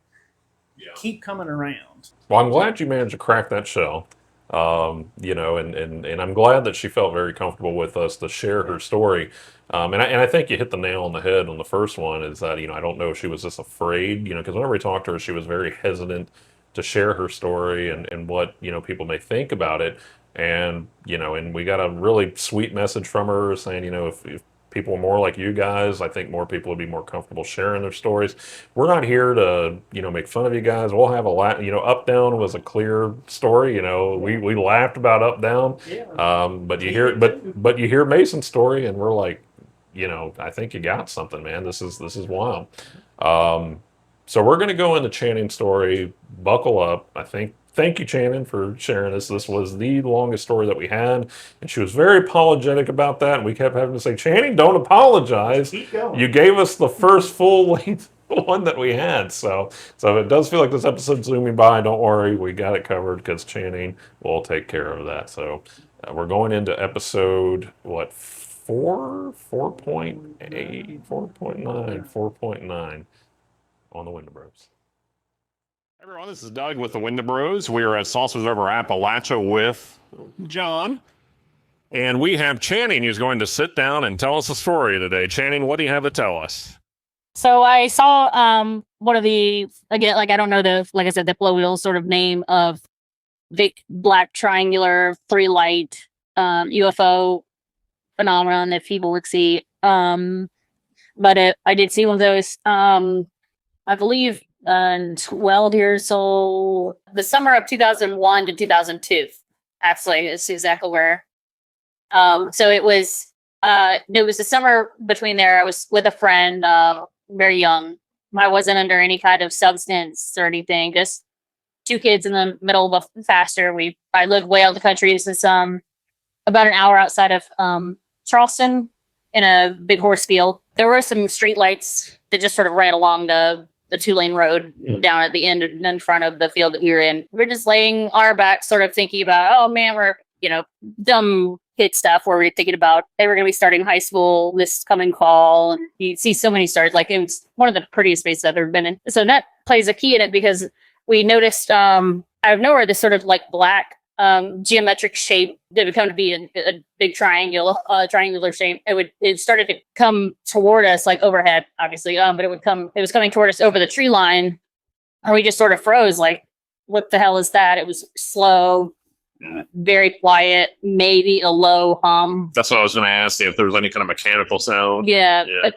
keep coming around. Well, I'm glad you managed to crack that shell, you know, and I'm glad that she felt very comfortable with us to share her story. And I think you hit the nail on the head on the first one, is that, you know, I don't know if she was just afraid, you know, because whenever we talked to her, she was very hesitant to share her story and what, you know, people may think about it. And, you know, and we got a really sweet message from her saying, you know, if people are more like you guys, I think more people would be more comfortable sharing their stories. We're not here to, you know, make fun of you guys. We'll have a lot, you know, Up Down was a clear story. You know, we laughed about Up Down. But you hear Mason's story, and we're like, you know, I think you got something, man. This is wild. So we're going to go into Channing's story. Buckle up. Thank you, Channing, for sharing this. This was the longest story that we had, and she was very apologetic about that. And we kept having to say, Channing, don't apologize. You gave us the first full-length one that we had. So it does feel like this episode's zooming by. Don't worry, we got it covered, because Channing will take care of that. So we're going into episode, 4.8, 4.9 on the Wendibros. Everyone, this is Doug with the Wendibros. We are at Saucers Over Appalachia with John. And we have Channing, who's going to sit down and tell us a story today. Channing, what do you have to tell us? So I saw one of the, again, like I don't know like I said, the colloquial sort of name of the black triangular 3-light UFO phenomenon that people would see. But I did see one of those. I believe 12 years old. The summer of 2001 to 2002. Actually, is exactly where. So it was the summer between there. I was with a friend, very young. I wasn't under any kind of substance or anything. Just two kids in the middle of a faster. I lived way out in the country. This is about an hour outside of Charleston in a big horse field. There were some street lights that just sort of ran along the 2-lane road down at the end in front of the field that we were in. We're just laying on our back, sort of thinking about, oh man, we're, dumb kid stuff where we're thinking about they were going to be starting high school this coming fall. And you see so many stars. Like, it was one of the prettiest spaces I've ever been in. So that plays a key in it because we noticed out of nowhere this sort of like black geometric shape that would come to be a big triangular shape. It started to come toward us, like overhead, obviously. But it was coming toward us over the tree line, and we just sort of froze. Like, what the hell is that? It was slow, very quiet, maybe a low hum. That's what I was going to ask you, if there was any kind of mechanical sound. Yeah. But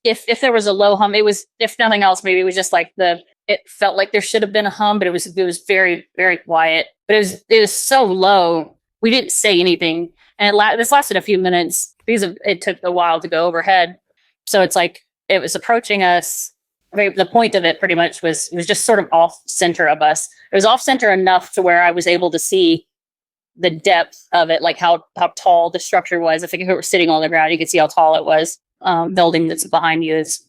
if there was a low hum, it was, if nothing else, maybe it was just like it felt like there should have been a hum, but it was very, very quiet. But it was so low, we didn't say anything, and this lasted a few minutes because it took a while to go overhead. So it's like it was approaching us. The point of it pretty much was it was just sort of off center of us. It was off center enough to where I was able to see the depth of it, like how tall the structure was. If it were sitting on the ground, you could see how tall it was. Building that's behind you is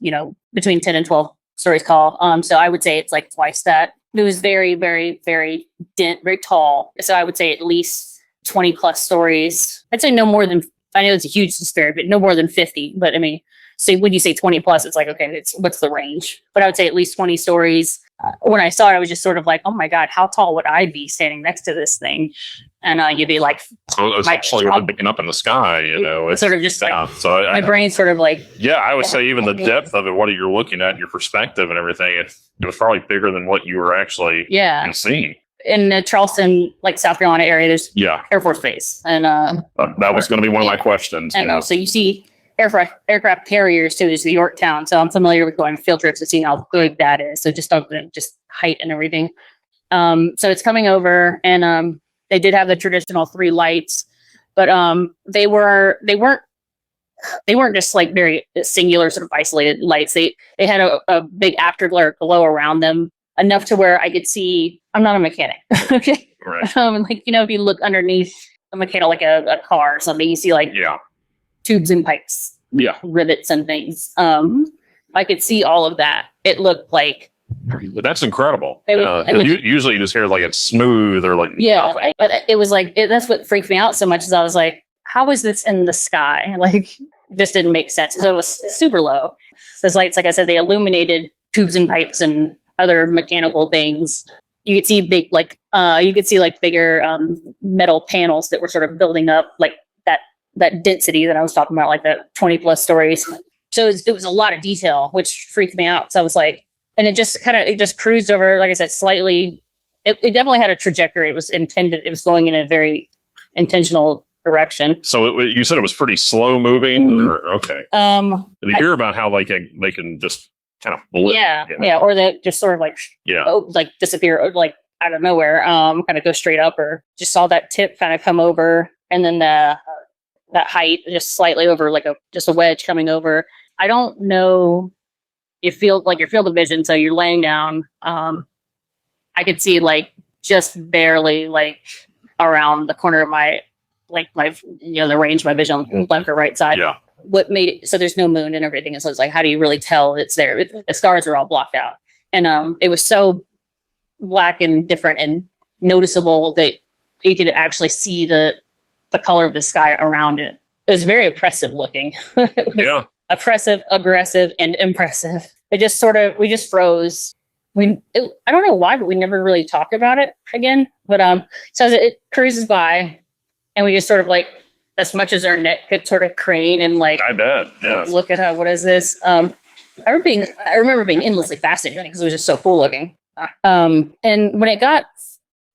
between 10 and 12 stories tall. So I would say it's like twice that. It was very, very, very very tall. So I would say at least 20 plus stories. I'd say no more than, I know it's a huge disparity, but no more than 50. But I mean, so when you say 20 plus, it's like, okay, what's the range? But I would say at least 20 stories. When I saw it, I was just sort of like, oh my God, how tall would I be standing next to this thing? And you'd be like, so it was actually really picking up in the sky, It's sort of just like, so my brain's sort of like. Yeah, I would say even the depth of it, what you're looking at, your perspective and everything, it was probably bigger than what you were actually seeing. In the Charleston, like South Carolina area, there's Air Force Base. And that was going to be one of my questions. And so you see aircraft carriers too. There's the Yorktown, so I'm familiar with going on field trips and seeing how big that is. So just height and everything. So it's coming over, and they did have the traditional 3 lights, but they weren't just like very singular sort of isolated lights. They had a big afterglow glow around them, enough to where I could see. I'm not a mechanic, okay? Right. If you look underneath a mechanic, like a car or something, you see like tubes and pipes, rivets and things. I could see all of that. It looked like. That's incredible. Usually you just hear like it's smooth or like nothing. But it was like that's what freaked me out so much. Is I was like, how is this in the sky? Like, this didn't make sense. So it was super low. Those lights, like I said, they illuminated tubes and pipes and other mechanical things. You could see bigger metal panels that were sort of building up, like that density that I was talking about, like that 20 plus stories. So it was a lot of detail, which freaked me out. So I was like, and it just cruised over, like I said, slightly. It definitely had a trajectory. It was intended. It was going in a very intentional direction. So you said it was pretty slow moving. Mm-hmm. Okay. Did you hear about how they can just kind of blip? Yeah, or they just sort of like like disappear, or like out of nowhere, kind of go straight up, or just saw that tip kind of come over, and then that height just slightly over, like just a wedge coming over. I don't know. You feel like your field of vision, so you're laying down. I could see like just barely like around the corner of my the range of my vision, left or right side. Yeah. What made it so there's no moon and everything, and so it's like, how do you really tell it's there? The stars are all blocked out, and it was so black and different and noticeable that you could actually see the color of the sky around it. It was very oppressive looking. Yeah. Oppressive, aggressive, and impressive. We just froze. I don't know why, but we never really talked about it again. But so it cruises by, and we just sort of like, as much as our neck could sort of crane and like, I bet, yeah. Look at what is this? I remember being endlessly fascinated because it was just so cool looking. And when it got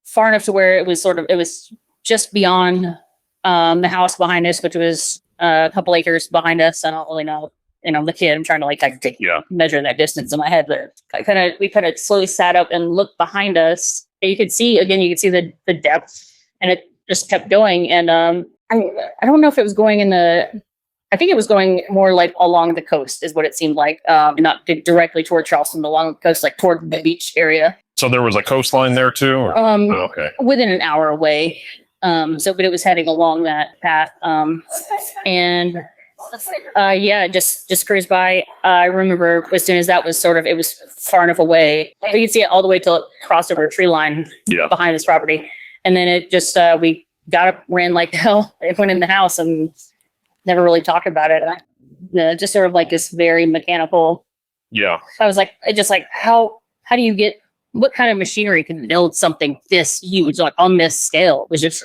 far enough to where it was just beyond the house behind us, which was a couple acres behind us. I don't really know the kid, I'm trying to like measure that distance in my head. But we kind of slowly sat up and looked behind us. And you could see the depth, and it just kept going. And I don't know if it was going I think it was going more like along the coast is what it seemed like, not directly toward Charleston, but along the coast, like toward the beach area. So there was a coastline there too? Or? Okay. Within an hour away. But it was heading along that path. Just cruised by. I remember as soon as that was it was far enough away. You could see it all the way till it crossed over a tree line behind this property. And then it just, we got up, ran like hell. It went in the house and never really talked about it. Just sort of like this very mechanical. Yeah. I was like, how do you get, what kind of machinery can build something this huge, like on this scale? It was just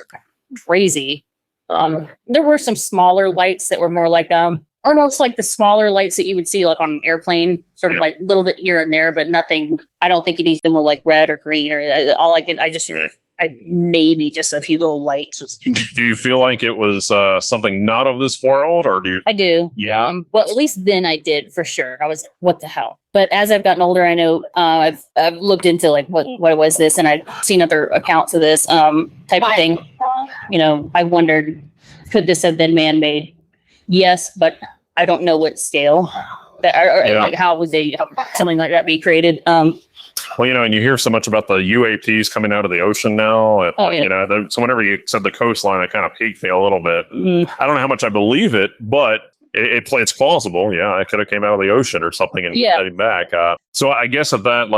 crazy. There were some smaller lights that were more like, it's like the smaller lights that you would see like on an airplane, sort of like a little bit here and there, but nothing. I don't think any of them were like red or green or maybe just a few little lights. Do you feel like it was something not of this world, or do you? I do. Yeah. Well, at least then I did for sure. I was, what the hell? But as I've gotten older, I know I've looked into like what was this, and I've seen other accounts of this type of thing. I wondered, could this have been man-made? Yes, but I don't know what scale. Like how would something like that be created? Well, and you hear so much about the UAPs coming out of the ocean now. So whenever you said the coastline, it kind of piqued me a little bit. I don't know how much I believe it, but it's plausible. Yeah, it could have came out of the ocean or something and heading back. So I guess of that,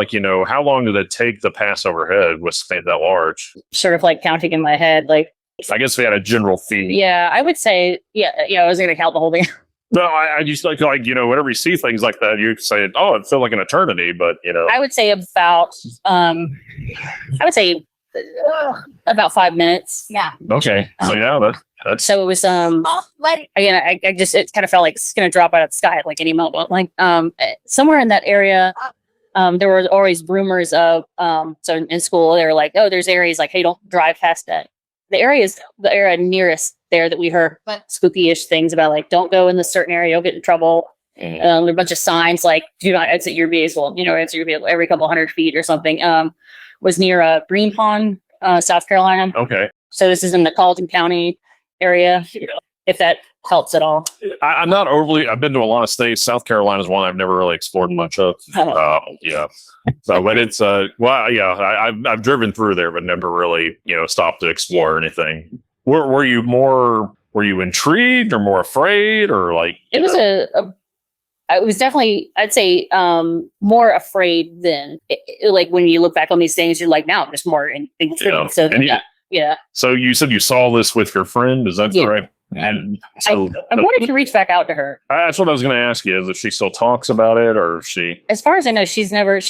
how long did it take to pass overhead with something that large? Sort of like counting in my head, like. I guess we had a general fee. Yeah, I would say, I was going to count the whole thing. No, I just whenever you see things like that, you say, oh, it felt like an eternity, but I would say about, about 5 minutes. Yeah. Okay. So that's. So it was, again, it kind of felt like it's going to drop out of the sky at like any moment. Like, somewhere in that area, there were always rumors of, so in school, they were like, oh, there's areas like, hey, don't drive past that. The area nearest there that we heard spooky-ish things about, like, don't go in this certain area, you'll get in trouble. There are a bunch of signs like, do not exit your vehicle, exit your vehicle every couple hundred feet or something. Was near Green Pond, South Carolina. Okay. So this is in the Colleton County area, if that helps at all. I'm not overly, I've been to a lot of states. South Carolina is one I've never really explored much of. Yeah. So, but it's, I've driven through there, but never really, stopped to explore anything. Were you intrigued or more afraid or like? It was I was definitely, I'd say, more afraid than like when you look back on these things, you're like, now I'm just more intrigued. So yeah. So you said you saw this with your friend, is that correct? And so I wanted to reach back out to her. That's what I was going to ask you, is if she still talks about it or if she. As far as I know, she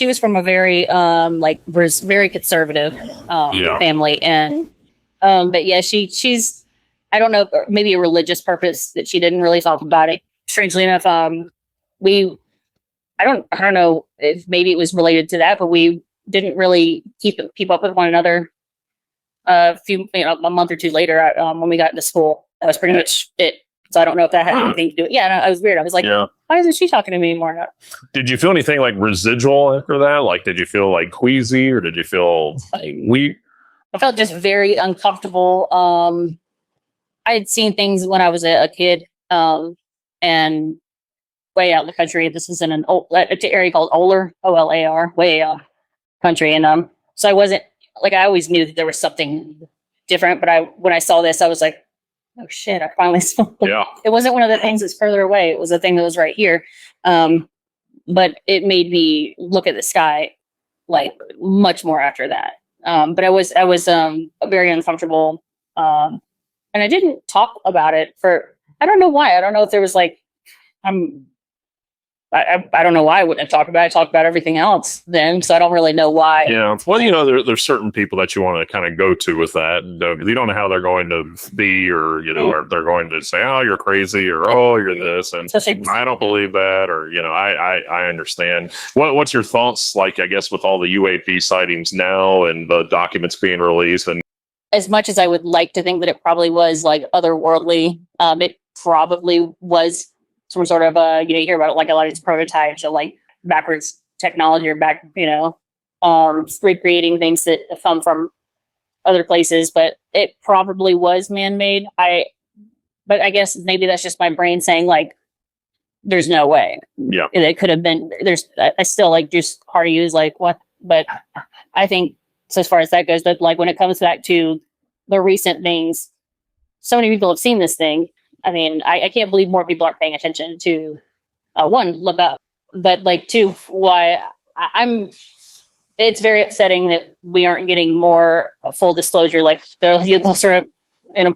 was from a very very conservative family, and but yeah, she's I don't know, maybe a religious purpose that she didn't really talk about it. Strangely enough, I don't know if maybe it was related to that, but we didn't really keep up with one another. A month or two later, when we got into school. That was pretty much it. So I don't know if that had anything to do with it. Yeah, no, it was weird. I was like, why isn't she talking to me anymore? Did you feel anything like residual after that? Like, did you feel like queasy or did you feel like weak? I felt just very uncomfortable. I had seen things when I was a kid and way out in the country. This is in an area called Olar, O-L-A-R, way out country. And so I wasn't, like, I always knew that there was something different. But when I saw this, I was like, oh shit, I finally saw it. Yeah. It wasn't one of the things that's further away. It was the thing that was right here. But it made me look at the sky like much more after that. But I was very uncomfortable. And I didn't talk about it I don't know why. I don't know if there was like, I don't know why I wouldn't have talked about it. I talked about everything else then, so I don't really know why. Yeah. Well, there's certain people that you want to kind of go to with that. And you don't know how they're going to be or, or they're going to say, oh, you're crazy or, oh, you're this. And I don't believe that or, I understand. What's your thoughts, like, I guess, with all the UAP sightings now and the documents being released? And as much as I would like to think that it probably was like otherworldly, it probably was some sort of you hear about it, like a lot of these prototypes of like backwards technology or back, recreating things that have come from other places, but it probably was man-made. But I guess maybe that's just my brain saying like, there's no way. Yeah. It could have been, I still like just hard to use like what, but I think so as far as that goes, that like when it comes back to the recent things, so many people have seen this thing. I mean, I can't believe more people aren't paying attention to one, look up, but like two, why it's very upsetting that we aren't getting more full disclosure. Like they'll sort of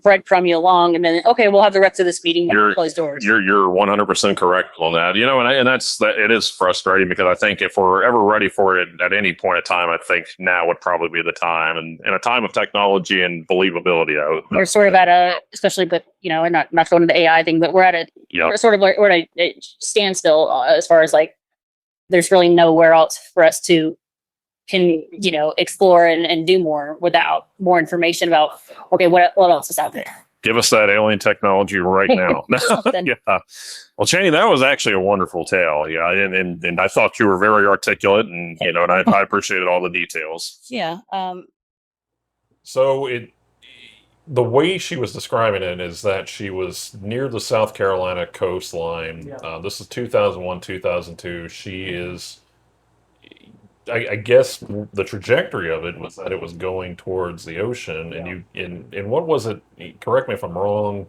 breadcrumb you along, and then okay, we'll have the rest of this meeting behind closed doors. You're 100% correct on that. And that's that. It is frustrating because I think if we're ever ready for it at any point in time, I think now would probably be the time. And in a time of technology and believability, we're sort of at especially, but not going to the AI thing, but we're at we're sort of like we're at a standstill as far as like there's really nowhere else for us to explore and do more without more information about, okay, what else is out there? Give us that alien technology right now. Yeah. Well, Channing, that was actually a wonderful tale. Yeah. And I thought you were very articulate and, and I appreciated all the details. Yeah. So the way she was describing it is that she was near the South Carolina coastline. Yeah. This is 2001, 2002. She is, I guess the trajectory of it was that it was going towards the ocean, and what was it? Correct me if I'm wrong.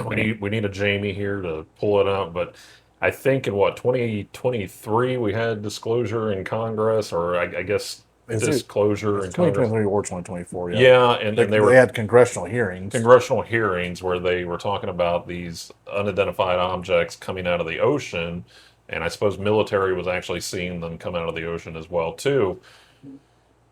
we need a Jamie here to pull it up, but I think in 2023 we had disclosure in Congress, or I guess disclosure in Congress. 2023 or 2024. Yeah, and they had congressional hearings. Congressional hearings where they were talking about these unidentified objects coming out of the ocean. And I suppose military was actually seeing them come out of the ocean as well, too.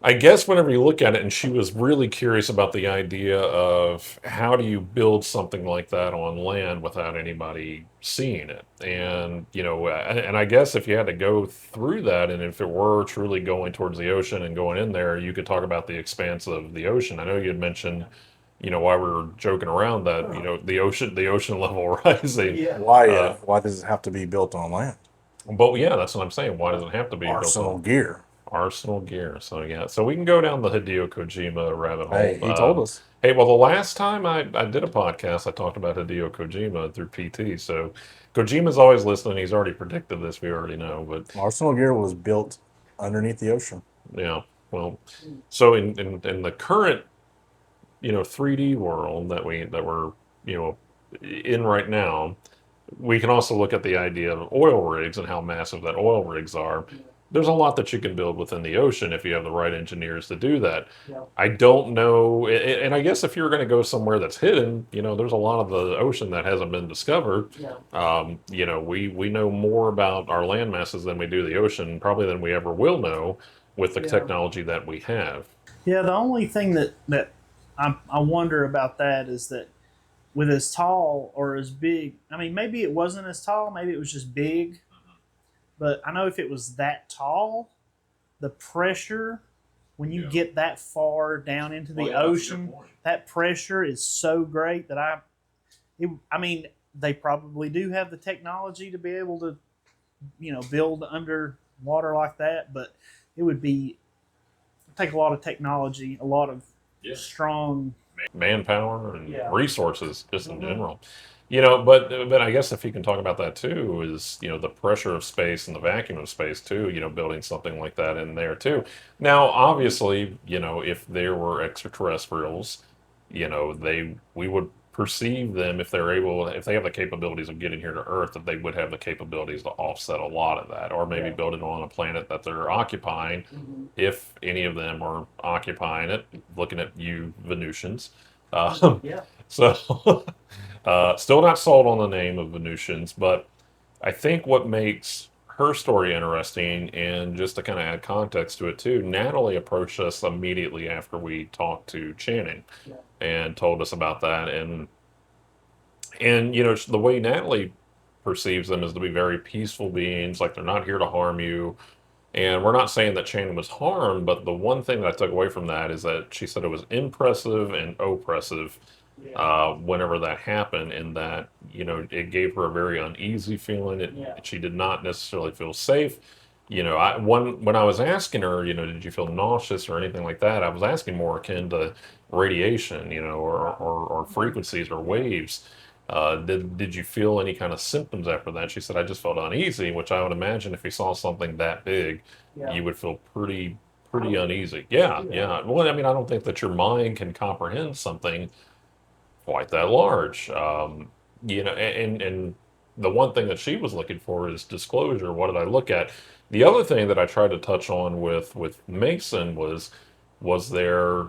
I guess whenever you look at it, and she was really curious about the idea of how do you build something like that on land without anybody seeing it? And, and I guess if you had to go through that, and if it were truly going towards the ocean and going in there, you could talk about the expanse of the ocean. I know you had mentioned while we were joking around that, the ocean level rising. Yeah. Why does it have to be built on land? But yeah, that's what I'm saying. Why does it have to be Arsenal gear? Arsenal gear. So yeah, so we can go down the Hideo Kojima rabbit hole. Hey, he told us. Hey, well, the last time I did a podcast, I talked about Hideo Kojima through PT. So Kojima's always listening. He's already predicted this. We already know. But Arsenal gear was built underneath the ocean. Yeah. Well, so in the current 3D world that we're in right now, we can also look at the idea of oil rigs and how massive that oil rigs are. There's a lot that you can build within the ocean if you have the right engineers to do that. Yeah. I don't know, and I guess if you're going to go somewhere that's hidden, there's a lot of the ocean that hasn't been discovered. Yeah. We know more about our land masses than we do the ocean, probably than we ever will know with the technology that we have. Yeah, the only thing that I wonder about that is that with as tall or as big, I mean, maybe it wasn't as tall, maybe it was just big, but I know if it was that tall, the pressure, when you get that far down into the ocean, that pressure is so great that I mean, they probably do have the technology to be able to, build underwater like that, but it would take a lot of technology, a lot of strong manpower and resources just in general. But I guess if you can talk about that too, is the pressure of space and the vacuum of space too, building something like that in there too. Now obviously, if there were extraterrestrials, we would perceive them, if they have the capabilities of getting here to Earth, that they would have the capabilities to offset a lot of that, or maybe build it on a planet that they're occupying, if any of them are occupying it, looking at you Venusians. So still not sold on the name of Venusians, but I think what makes her story interesting, and just to kind of add context to it too, Natalie approached us immediately after we talked to Channing and told us about that. And the way Natalie perceives them is to be very peaceful beings, like they're not here to harm you. And we're not saying that Channing was harmed, but the one thing that I took away from that is that she said it was impressive and oppressive. whenever that happened, and that, it gave her a very uneasy feeling. She did not necessarily feel safe. When I was asking her, did you feel nauseous or anything like that, I was asking more akin to radiation, or frequencies or waves. Did you feel any kind of symptoms after that? She said, I just felt uneasy, which I would imagine if you saw something that big, you would feel pretty uneasy. Yeah, yeah. Well, I mean, I don't think that your mind can comprehend something quite that large. And the one thing that she was looking for is disclosure. What did I look at? The other thing that I tried to touch on with Mason was there,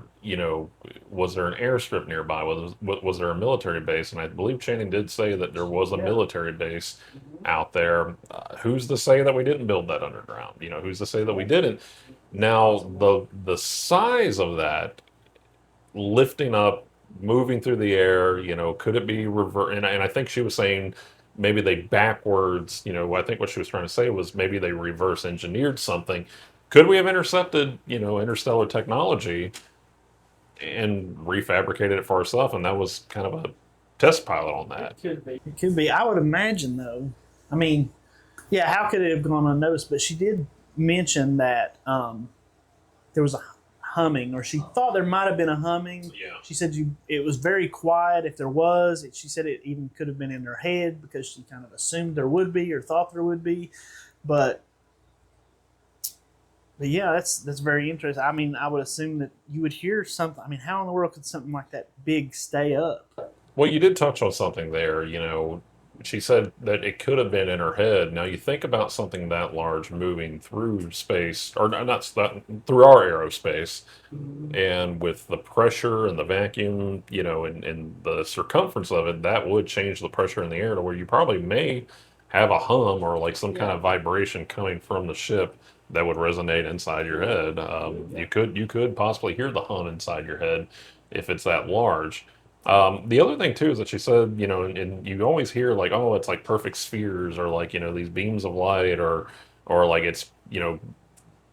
was there an airstrip nearby? Was there a military base? And I believe Channing did say that there was a military base out there. Who's to say that we didn't build that underground? Who's to say that we didn't? Now, the size of that lifting up, moving through the air, could it be reverse? And I think she was saying maybe they backwards, I think what she was trying to say was maybe they reverse engineered something. Could we have intercepted, interstellar technology and refabricated it for ourselves? And that was kind of a test pilot on that. It could be. I would imagine, though. I mean, yeah, how could it have gone unnoticed? But she did mention that there was a humming, or she thought there might have been a humming. Yeah. She said it was very quiet. If there was, she said it even could have been in her head because she kind of assumed there would be or thought there would be. But yeah, that's very interesting. I mean, I would assume that you would hear something. I mean, how in the world could something like that big stay up? Well, you did touch on something there. She said that it could have been in her head. Now, you think about something that large moving through space, or not through our aerospace, and with the pressure and the vacuum, and the circumference of it, that would change the pressure in the air to where you probably may have a hum or like some kind of vibration coming from the ship that would resonate inside your head. You could possibly hear the hum inside your head if it's that large. The other thing too is that she said, and you always hear like, oh, it's like perfect spheres, or like, these beams of light, or like it's,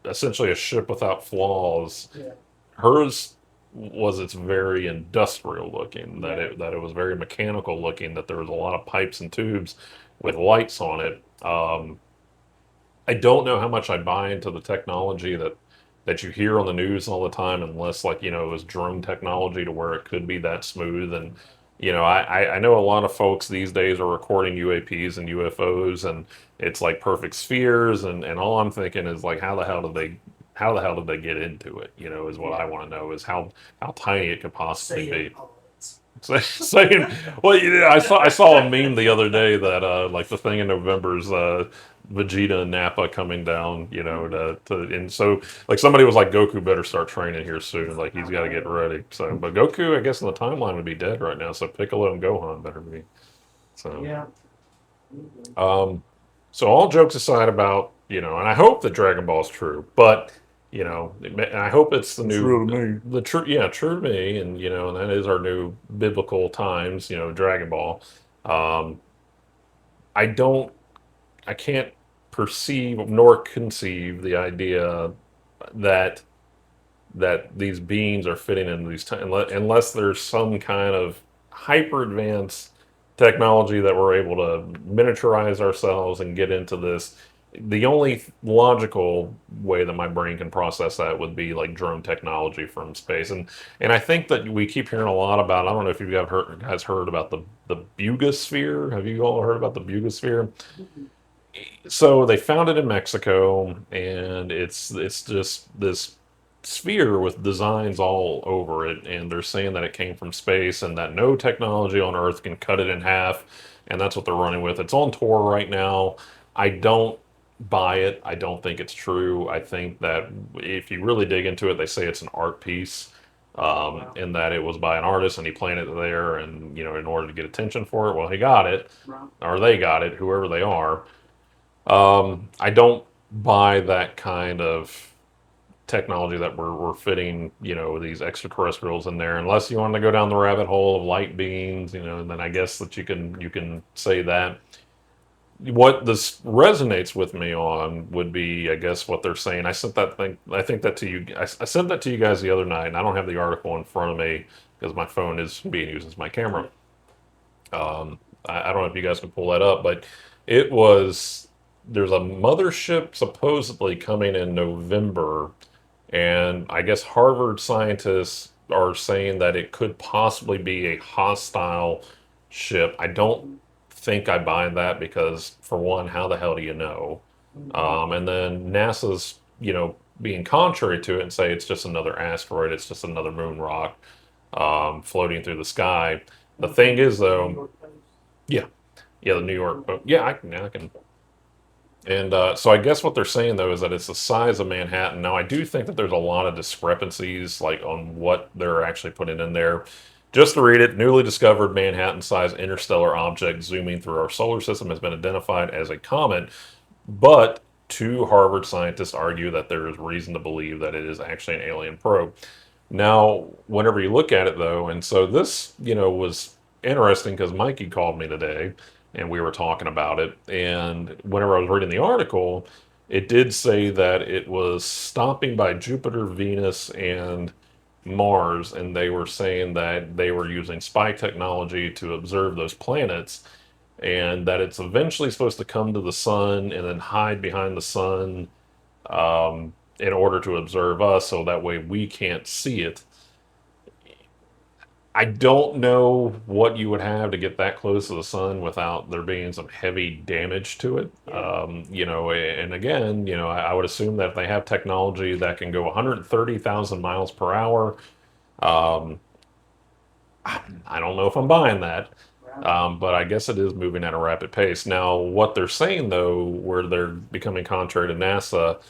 essentially a ship without flaws. Yeah. Hers it's very industrial looking, that it was very mechanical looking, that there was a lot of pipes and tubes with lights on it. I don't know how much I buy into the technology that you hear on the news all the time, unless like, it was drone technology to where it could be that smooth. And, I know a lot of folks these days are recording UAPs and UFOs, and it's like perfect spheres. And all I'm thinking is like, how the hell did they get into it? Is what I want to know, is how tiny it could possibly be. Saying, well, I saw a meme the other day that like the thing in November is Vegeta and Nappa coming down, and so like somebody was like, Goku better start training here soon, like he's got to get ready. So, but Goku, I guess in the timeline would be dead right now, so Piccolo and Gohan better be. So Yeah. So all jokes aside about, and I hope that Dragon Ball's true, but I hope it's the new, True to me. the true, yeah, true to me, and and that is our new biblical times, Dragon Ball. I can't perceive nor conceive the idea that these beings are fitting into these unless there's some kind of hyper advanced technology that we're able to miniaturize ourselves and get into this. The only logical way that my brain can process that would be like drone technology from space, and I think that we keep hearing a lot about. I don't know if you guys heard about the Bugosphere. Have you all heard about the Bugosphere? So they found it in Mexico, and it's just this sphere with designs all over it, and they're saying that it came from space and that no technology on Earth can cut it in half, and that's what they're running with. It's on tour right now. I don't buy it. I don't think it's true. I think that if you really dig into it, they say it's an art piece, in that it was by an artist and he planted it there, and in order to get attention for it, well, he got it, or they got it, whoever they are. I don't buy that kind of technology that we're fitting, these extraterrestrials in there, unless you want to go down the rabbit hole of light beings, and then I guess that you can say that. what this resonates with me on would be, I guess, what they're saying. I sent that thing. I think that to you. I sent that to you guys the other night, and I don't have the article in front of me because my phone is being used as my camera. I don't know if you guys can pull that up, but it was there's a mothership supposedly coming in November, and I guess Harvard scientists are saying that it could possibly be a hostile ship. I don't think I buy that because, for one, how the hell do you know? And then NASA's, being contrary to it and say it's just another asteroid, it's just another moon rock floating through the sky. The thing is, though, yeah, the New York, but yeah, I can. And so I guess what they're saying though is that it's the size of Manhattan. Now I do think that there's a lot of discrepancies, like on what they're actually putting in there. Just to read it, newly discovered Manhattan-sized interstellar object zooming through our solar system has been identified as a comet, but two Harvard scientists argue that there is reason to believe that it is actually an alien probe. Now, whenever you look at it though, and so this, was interesting because Mikey called me today and we were talking about it. And whenever I was reading the article, it did say that it was stopping by Jupiter, Venus, and Mars, and they were saying that they were using spy technology to observe those planets, and that it's eventually supposed to come to the sun and then hide behind the sun in order to observe us, so that way we can't see it. I don't know what you would have to get that close to the sun without there being some heavy damage to it. And again, I would assume that if they have technology that can go 130,000 miles per hour, I don't know if I'm buying that. But I guess it is moving at a rapid pace. Now, what they're saying, though, where they're becoming contrary to NASA,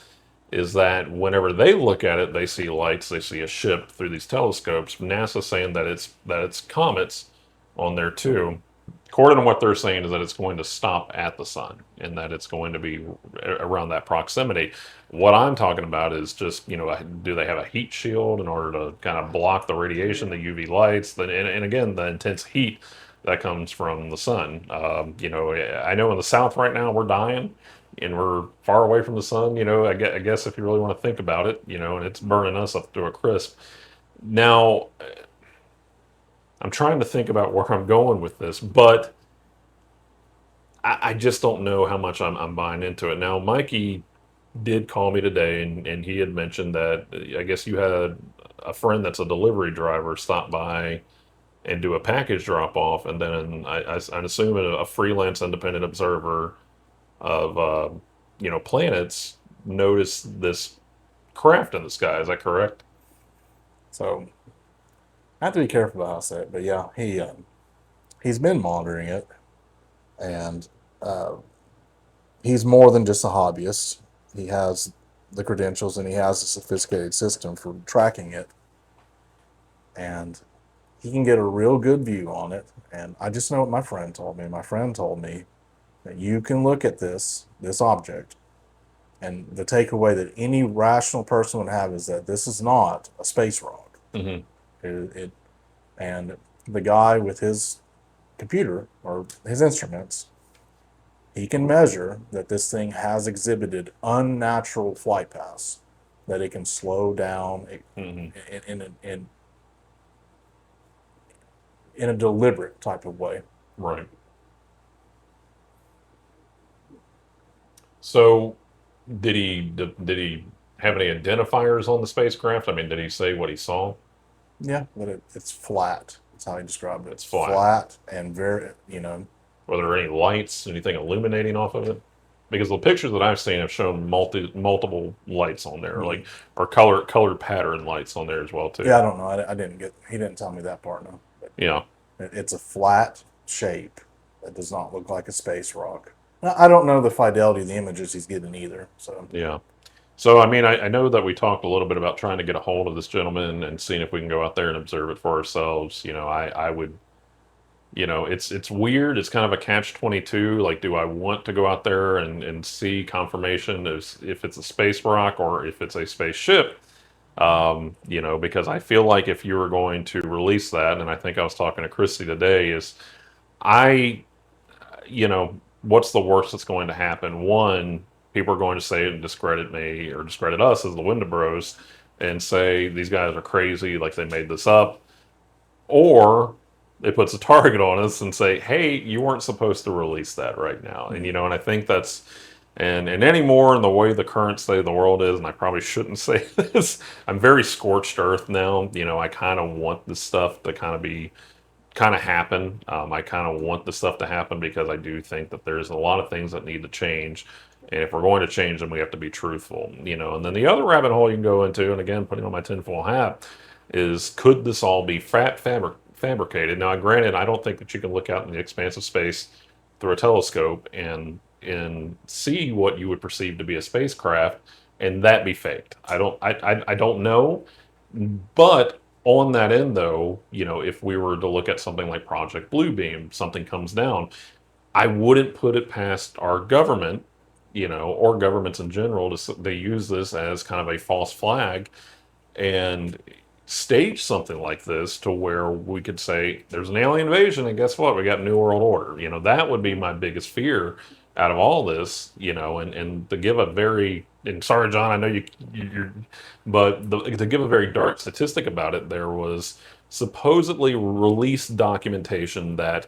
is that whenever they look at it, they see lights, they see a ship through these telescopes. NASA's saying that it's comets on there too. According to what they're saying is that it's going to stop at the sun and that it's going to be around that proximity. What I'm talking about is just, do they have a heat shield in order to kind of block the radiation, the UV lights, and again, the intense heat that comes from the sun. I know in the South right now we're dying and we're far away from the sun. I guess if you really want to think about it, and it's burning us up to a crisp. Now, I'm trying to think about where I'm going with this, but I just don't know how much I'm buying into it. Now, Mikey did call me today, and he had mentioned that I guess you had a friend that's a delivery driver stop by and do a package drop off, and then I'm assuming a freelance independent observer of planets noticed this craft in the sky. Is that correct? So I have to be careful about how I say it, but yeah, he's been monitoring it, and he's more than just a hobbyist. He has the credentials and he has a sophisticated system for tracking it, and he can get a real good view on it. And I just know what my friend told me. My friend told me that you can look at this object, and the takeaway that any rational person would have is that this is not a space rock. Mm-hmm. And the guy with his computer or his instruments, he can measure that this thing has exhibited unnatural flight paths, that it can slow down in a deliberate type of way. Right. So, did he have any identifiers on the spacecraft? I mean, did he say what he saw? Yeah, but it's flat. That's how he described it. It's flat. Flat and very, Were there any lights, anything illuminating off of it? Because the pictures that I've seen have shown multiple lights on there, or colored pattern lights on there as well too. Yeah, I don't know. He didn't tell me that part, no. But Yeah. it's a flat shape that does not look like a space rock. Now, I don't know the fidelity of the images he's getting either. So Yeah. So, I mean, I know that we talked a little bit about trying to get a hold of this gentleman and seeing if we can go out there and observe it for ourselves. I would, it's weird. It's kind of a catch-22. Like, do I want to go out there and see confirmation if it's a space rock or if it's a spaceship? Because I feel like if you were going to release that, and I think I was talking to Christy today, is I what's the worst that's going to happen? One, people are going to say and discredit me or discredit us as the Wendibros and say these guys are crazy, like they made this up. Or it puts a target on us and say, hey, you weren't supposed to release that right now. And, you know, and I think that's, and anymore in the way the current state of the world is, and I probably shouldn't say this, I'm very scorched earth now. You know, I kind of want this stuff to kind of happen. I kind of want this stuff to happen because I do think that there's a lot of things that need to change. And if we're going to change them, we have to be truthful, you know. And then the other rabbit hole you can go into, and again, putting on my tinfoil hat, is could this all be fabricated? Now, granted, I don't think that you can look out in the expanse of space through a telescope and see what you would perceive to be a spacecraft and that be faked. I don't know, but on that end, though, you know, if we were to look at something like Project Bluebeam, something comes down, I wouldn't put it past our government, you know, or governments in general, they use this as kind of a false flag and stage something like this to where we could say there's an alien invasion and guess what, we got New World Order. You know, that would be my biggest fear out of all this, you know, and to give a very, and sorry John, I know you're but to give a very dark statistic about it, there was supposedly released documentation that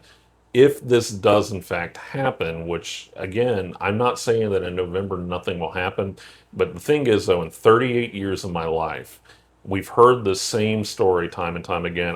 if this does in fact happen, which again, I'm not saying that in November nothing will happen, but the thing is though, in 38 years of my life, we've heard the same story time and time again.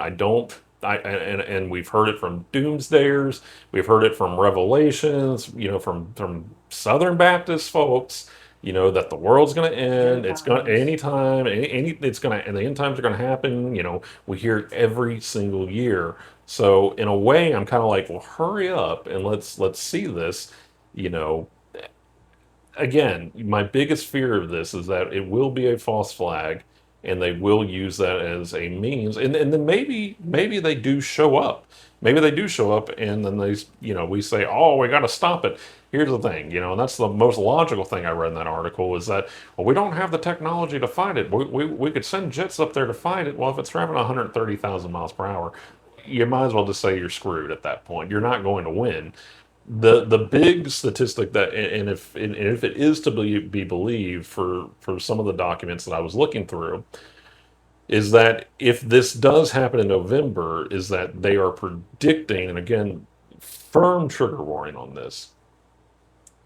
And we've heard it from doomsdayers, we've heard it from revelations, you know, from Southern Baptist folks, you know, that the world's going to end. It's going to anytime, it's going to, and the end times are going to happen. You know, we hear it every single year. So in a way, I'm kind of like, well, hurry up and let's see this. You know, again, my biggest fear of this is that it will be a false flag, and they will use that as a means. And then maybe they do show up. Maybe they do show up, and then they, you know, we say, oh, we got to stop it. Here's the thing, you know, and that's the most logical thing I read in that article is that, well, we don't have the technology to fight it. We could send jets up there to fight it. Well, if it's traveling 130,000 miles per hour, you might as well just say you're screwed at that point. You're not going to win. The big statistic that, and if it is to be believed for some of the documents that I was looking through, is that if this does happen in November, is that they are predicting, and again, firm trigger warning on this,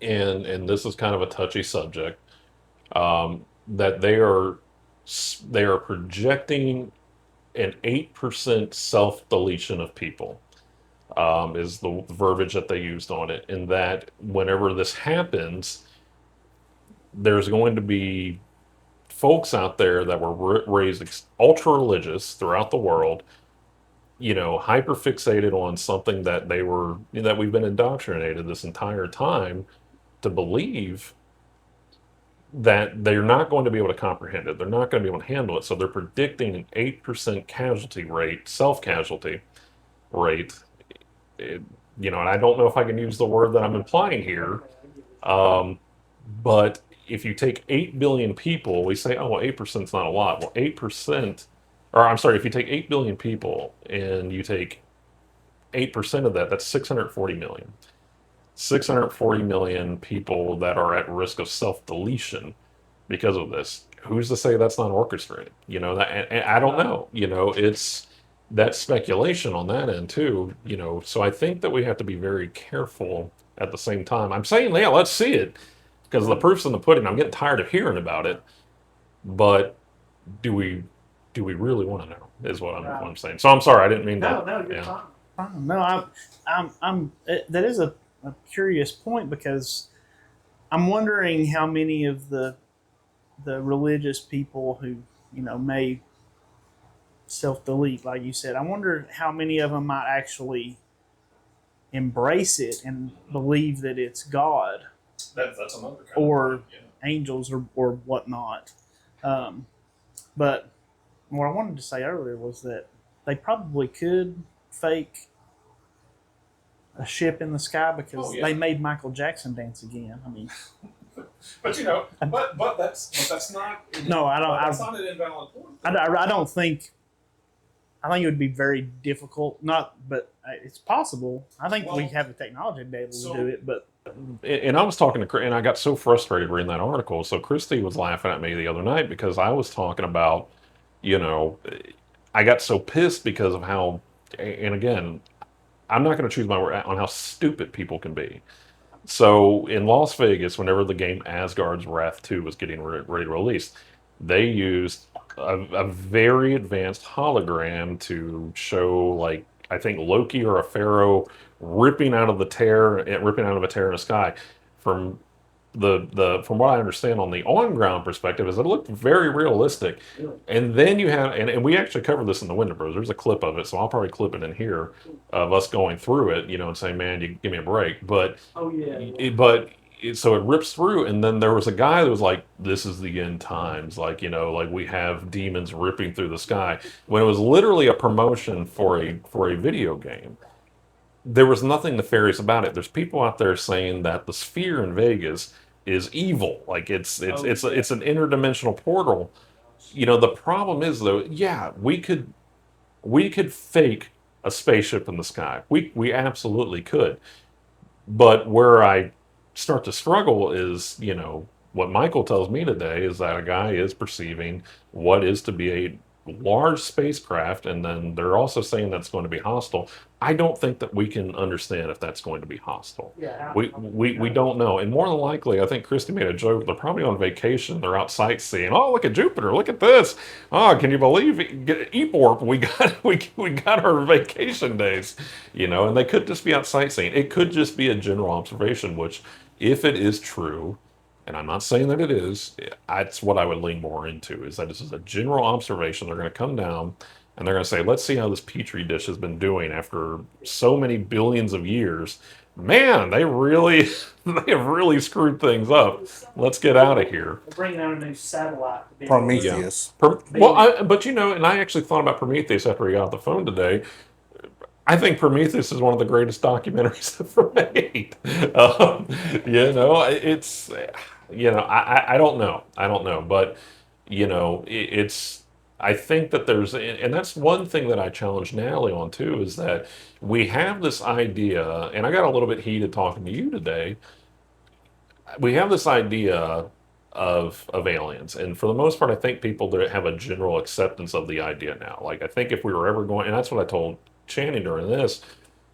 and this is kind of a touchy subject, that they are projecting an 8% self-deletion of people. Is the verbiage that they used on it, and that whenever this happens, there's going to be folks out there that were raised ultra religious throughout the world, you know, hyper fixated on something that that we've been indoctrinated this entire time to believe, that they're not going to be able to comprehend it. They're not going to be able to handle it. So they're predicting an 8% casualty rate, self-casualty rate. You know, and I don't know if I can use the word that I'm implying here, but if you take 8 billion people, we say, oh, well, 8% is not a lot. Well, 8%, or I'm sorry, if you take 8 billion people and you take 8% of that, that's 640 million. 640 million people that are at risk of self-deletion because of this. Who's to say that's not orchestrated? You know, and I don't know. You know, it's that speculation on that end too. You know, so I think that we have to be very careful at the same time. I'm saying, yeah, let's see it because the proof's in the pudding. I'm getting tired of hearing about it, but do we really want to know? Is what I'm saying. So I'm sorry, I didn't mean that. No, you're fine. No, that is a curious point because I'm wondering how many of the religious people who, you know, may self-delete, like you said, I wonder how many of them might actually embrace it and believe that it's God. That's another kind or of thing, yeah. Angels or whatnot. But what I wanted to say earlier was that they probably could fake a ship in the sky because they made Michael Jackson dance again. I mean, but you know, but that's not. No, I don't. That's not an invalid point. I don't think. I think it would be very difficult. But it's possible. I think we have the technology to be able to do it. But and I was talking to, and I got so frustrated reading that article. So Christy was laughing at me the other night because I was talking about, you know, I got so pissed because of how, and again, I'm not going to choose my word on how stupid people can be. So in Las Vegas, whenever the game Asgard's Wrath 2 was getting ready to release, they used a very advanced hologram to show, like, I think Loki or a pharaoh ripping out of a tear in the sky. From from what I understand on the on ground perspective is it looked very realistic. And then you have, and we actually covered this in the Wendibros. There's a clip of it, so I'll probably clip it in here of us going through it, and saying, "Man, you give me a break." But so it rips through, and then there was a guy that was like, "This is the end times," like like we have demons ripping through the sky, when it was literally a promotion for a video game. There was nothing nefarious about it. There's people out there saying that the sphere in Vegas is evil, like it's an interdimensional portal. The problem is though, yeah, we could fake a spaceship in the sky. We absolutely could. But where I start to struggle is, what Michael tells me today is that a guy is perceiving what is to be a large spacecraft, and then they're also saying that's going to be hostile. I don't think that we can understand if that's going to be hostile. Yeah. We don't know. And more than likely, I think Christy made a joke, they're probably on vacation, they're out sightseeing. Oh, look at Jupiter, look at this. Oh, can you believe it? Eporp, we got our vacation days, and they could just be out sightseeing. It could just be a general observation, which, if it is true, and I'm not saying that it is, that's what I would lean more into, is that this is a general observation. They're going to come down and they're going to say, let's see how this petri dish has been doing after so many billions of years. Man, they have really screwed things up. Let's get out of here. They're bringing out a new satellite. Prometheus. But and I actually thought about Prometheus after we got off the phone today. I think Prometheus is one of the greatest documentaries ever made. It's, I don't know, but it's. I think that there's, and that's one thing that I challenge Natalie on too, is that we have this idea, and I got a little bit heated talking to you today. We have this idea of aliens, and for the most part, I think people have a general acceptance of the idea now. Like, I think if we were ever going, and that's what I told Channing during this,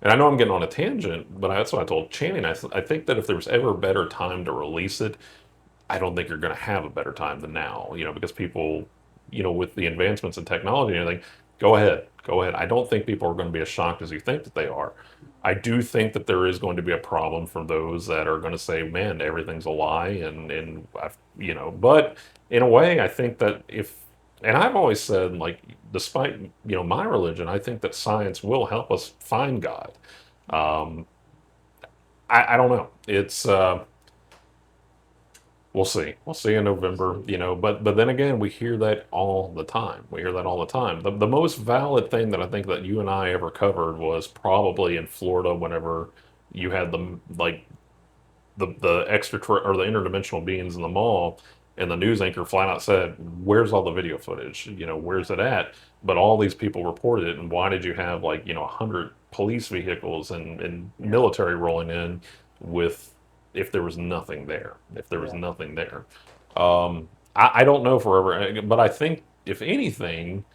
and I know I'm getting on a tangent, but that's what I told Channing. I think that if there was ever a better time to release it, I don't think you're going to have a better time than now, because people, with the advancements in technology and everything, go ahead. I don't think people are going to be as shocked as you think that they are. I do think that there is going to be a problem for those that are going to say, man, everything's a lie, but in a way, I think that and I've always said, like, despite, my religion, I think that science will help us find God. I don't know. It's, we'll see. We'll see in November, but then again, we hear that all the time. The most valid thing that I think that you and I ever covered was probably in Florida, whenever you had the extra or the interdimensional beings in the mall, and the news anchor flat out said, where's all the video footage? Where's it at? But all these people reported it, and why did you have 100 police vehicles and military rolling in if there was nothing there? I don't know forever, but I think if anything,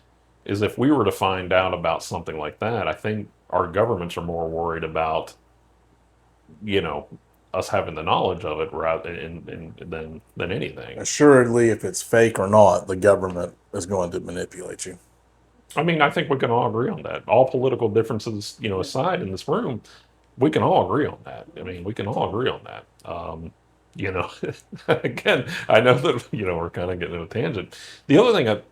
is if we were to find out about something like that, I think our governments are more worried about, us having the knowledge of it rather than anything. Assuredly, if it's fake or not, the government is going to manipulate you. I mean, I think we can all agree on that. All political differences, aside in this room, we can all agree on that. I mean, we can all agree on that. Again, I know that, we're kind of getting in a tangent. The other thing that,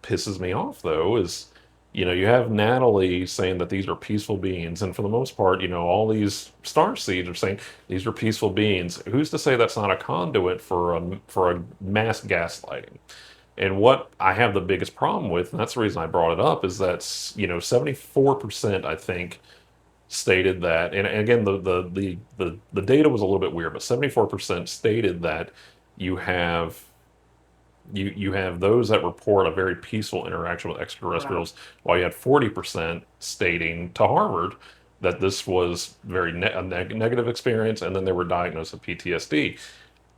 pisses me off, though, is, you have Natalie saying that these are peaceful beings, and for the most part, all these star seeds are saying these are peaceful beings. Who's to say that's not a conduit for a mass gaslighting? And what I have the biggest problem with, and that's the reason I brought it up, is that 74%, I think, stated that, and again, the data was a little bit weird, but 74% stated that you have those that report a very peaceful interaction with extraterrestrials, while you had 40% stating to Harvard that this was very negative experience, and then they were diagnosed with PTSD.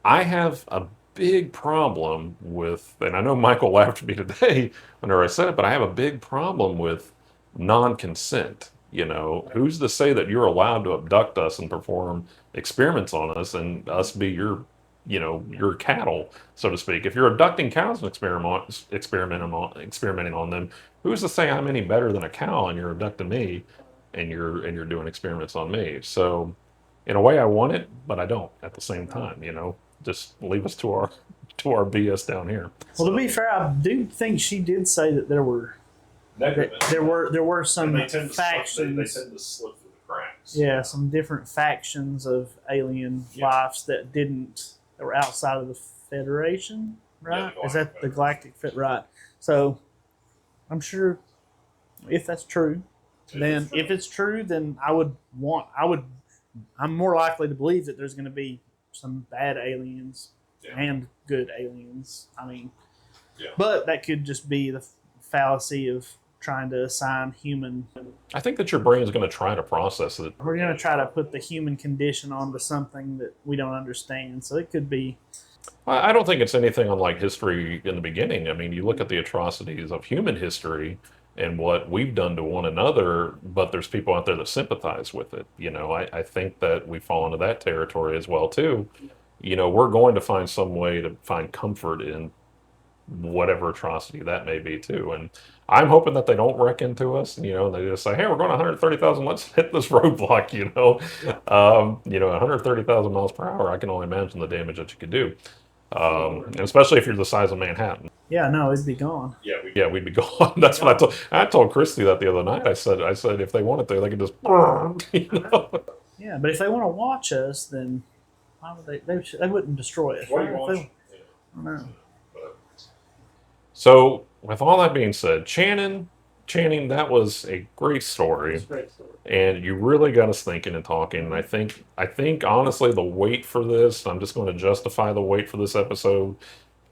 I have a big problem with, and I know Michael laughed at me today whenever I said it, but I have a big problem with non-consent. You know, who's to say that you're allowed to abduct us and perform experiments on us and us be your, you know, your cattle, so to speak? If you're abducting cows and experimenting on them, who's to say I'm any better than a cow and you're abducting me and you're doing experiments on me? So in a way I want it, but I don't at the same time, you know. Just leave us to our BS down here. Well, to be fair, I do think she did say that there were some factions. They tend to slip through the cracks. Yeah, some different factions of alien lives that were outside of the Federation, right? Yeah, Is that the Galactic Fit? Right. So I'm sure if that's true, then I'm more likely to believe that there's going to be some bad aliens and good aliens. I mean, but that could just be the fallacy of trying to assign human. I think that your brain is going to try to process it. We're going to try to put the human condition onto something that we don't understand. So it could be. I don't think it's anything unlike history in the beginning. I mean, you look at the atrocities of human history and what we've done to one another, but there's people out there that sympathize with it. You know, I think that we fall into that territory as well, too. You know, we're going to find some way to find comfort in whatever atrocity that may be, too. And I'm hoping that they don't wreck into us, you know, and they just say, hey, we're going 130,000, let's hit this roadblock, you know. 130,000 miles per hour, I can only imagine the damage that you could do. And especially if you're the size of Manhattan. Yeah, no, it'd be gone. We'd be gone. That's what I told Christy that the other night. I said if they wanted to, they could just, you know. Yeah, but if they want to watch us, then why would they wouldn't destroy us. What do you Right? watch? I don't know. So, with all that being said, Channing, that was a great story. And you really got us thinking and talking. And I think honestly, the wait for this, I'm just going to justify the wait for this episode,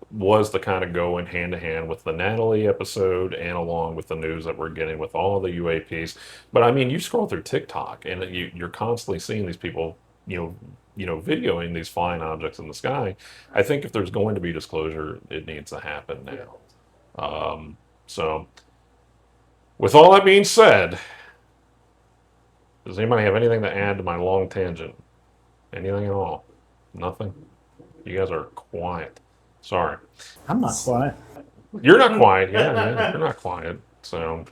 was to kind of go in hand to hand with the Natalie episode and along with the news that we're getting with all the UAPs. But I mean, you scroll through TikTok and you're constantly seeing these people, you know, videoing these flying objects in the sky. I think if there's going to be disclosure, it needs to happen now. So, with all that being said, does anybody have anything to add to my long tangent? Anything at all? Nothing? You guys are quiet. Sorry. I'm not quiet. You're not quiet. Yeah, you're not quiet. So,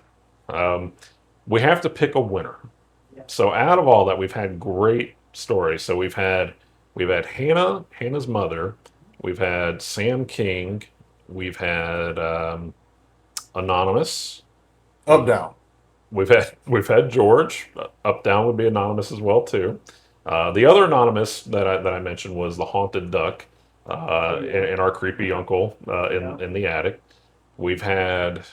we have to pick a winner. So, out of all that, we've had great stories. So, we've had Hannah's mother. We've had Sam King. We've had Anonymous. Up, down. We've had George. Up, down would be anonymous as well too. The other anonymous that I mentioned was the haunted duck, and our creepy uncle in the attic. We've had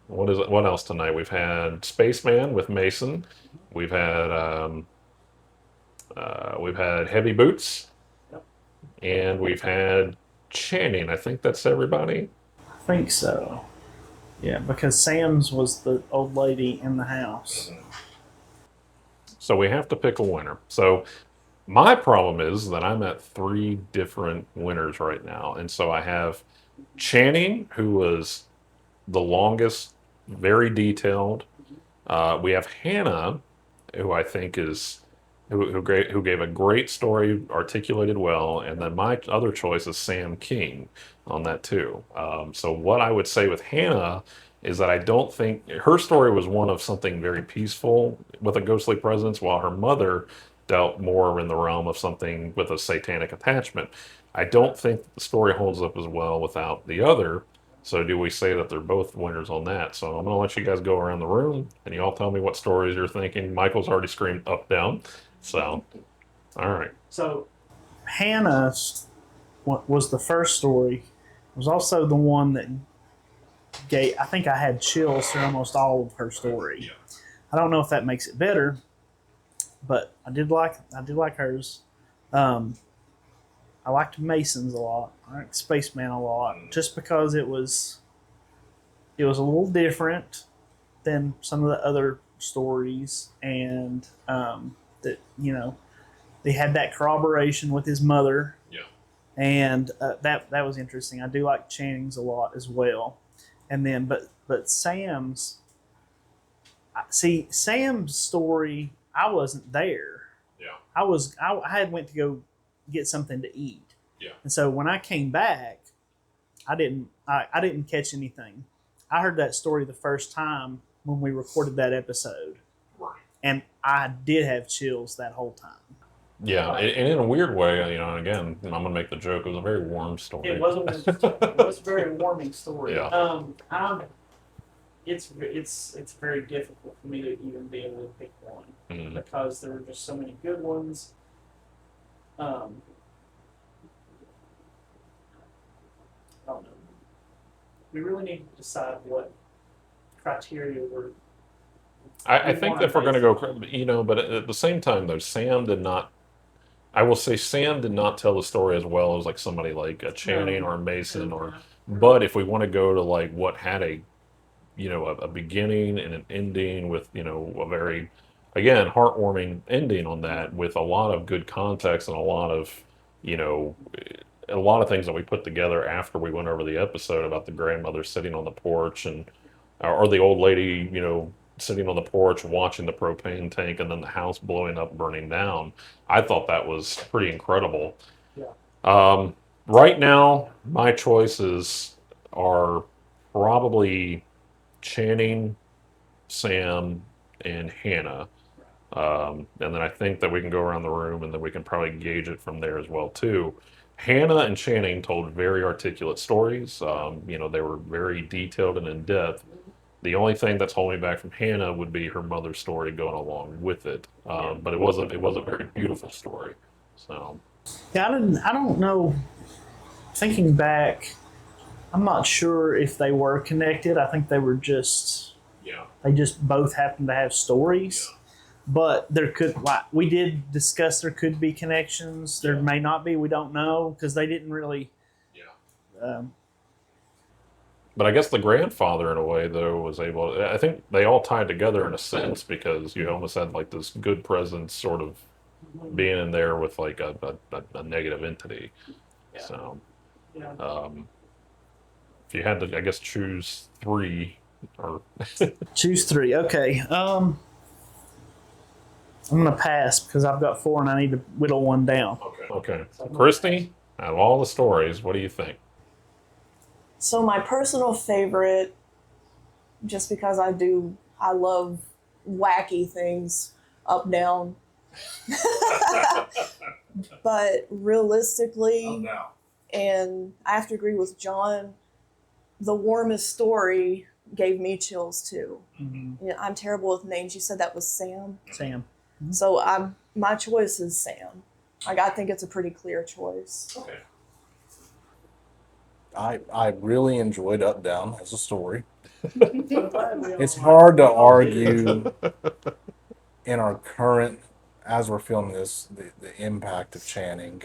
what else tonight? We've had Spaceman with Mason. We've had Heavy Boots, and we've had Channing. I think that's everybody. I think so. Yeah, because Sam's was the old lady in the house. So we have to pick a winner. So my problem is that I'm at 3 different winners right now. And so I have Channing, who was the longest, very detailed. We have Hannah, who I think is who gave a great story, articulated well, and then my other choice is Sam King on that too. So what I would say with Hannah is that I don't think her story was one of something very peaceful with a ghostly presence, while her mother dealt more in the realm of something with a satanic attachment. I don't think the story holds up as well without the other. So do we say that they're both winners on that? So I'm going to let you guys go around the room, and you all tell me what stories you're thinking. Michael's already screamed up, down. So, all right. So Hannah's was the first story. It was also the one that I think I had chills through almost all of her story. I don't know if that makes it better, but I did like hers. I liked Mason's a lot. I liked Spaceman a lot, just because it was a little different than some of the other stories, and that they had that corroboration with his mother. Yeah. And that was interesting. I do like Channing's a lot as well. And then, but Sam's story, I wasn't there. Yeah. I had went to go get something to eat. Yeah. And so when I came back, I didn't catch anything. I heard that story the first time when we recorded that episode. Right. And I did have chills that whole time. Yeah, and in a weird way, and again, I'm gonna make the joke. It was a very warm story. It was a very warming story. Yeah. It's very difficult for me to even be able to pick one because there were just so many good ones. I don't know. We really need to decide what criteria we're. I think if we're going to go, but at the same time, though, Sam did not. I will say Sam did not tell the story as well as like somebody like a Channing or a Mason But if we want to go to like what had a beginning and an ending with a very, again, heartwarming ending on that with a lot of good context and a lot of things that we put together after we went over the episode about the grandmother sitting on the porch or the old lady sitting on the porch watching the propane tank and then the house blowing up, burning down. I thought that was pretty incredible. Yeah. Right now, my choices are probably Channing, Sam, and Hannah. And then I think that we can go around the room and then we can probably gauge it from there as well too. Hannah and Channing told very articulate stories. They were very detailed and in depth. The only thing that's holding me back from Hannah would be her mother's story going along with it. But it was a very beautiful story. So yeah, I don't know. Thinking back, I'm not sure if they were connected. I think they were they just both happened to have stories. Yeah. But there we did discuss there could be connections. There may not be. We don't know because they didn't really. Yeah. But I guess the grandfather, in a way, though, was able. I think they all tied together in a sense because you almost had like this good presence, sort of being in there with like a negative entity. Yeah. So, Yeah. If you had to, I guess, choose three or choose three. Okay. I'm gonna pass because I've got four and I need to whittle one down. Okay. Christy, out of all the stories, what do you think? So my personal favorite, just because I love wacky things, up, down. But realistically, and I have to agree with John, the warmest story gave me chills too. Mm-hmm. I'm terrible with names. You said that was Sam? Sam. Mm-hmm. So my choice is Sam. I think it's a pretty clear choice. Okay. I really enjoyed Up Down as a story. It's hard to argue in our current, as we're feeling this, the impact of Channing,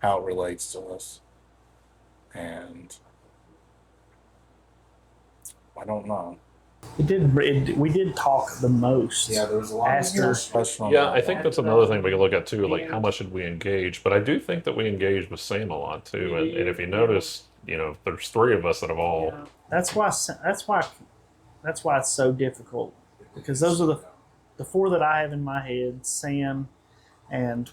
how it relates to us. And I don't know. We did talk the most. Yeah, there was a lot after. of discussion on Yeah, that. I think that's another thing we can look at too. Like, how much did we engage? But I do think that we engaged with Sam a lot too. And if you notice, there's three of us that have all. Yeah. That's why it's so difficult because those are the four that I have in my head. Sam and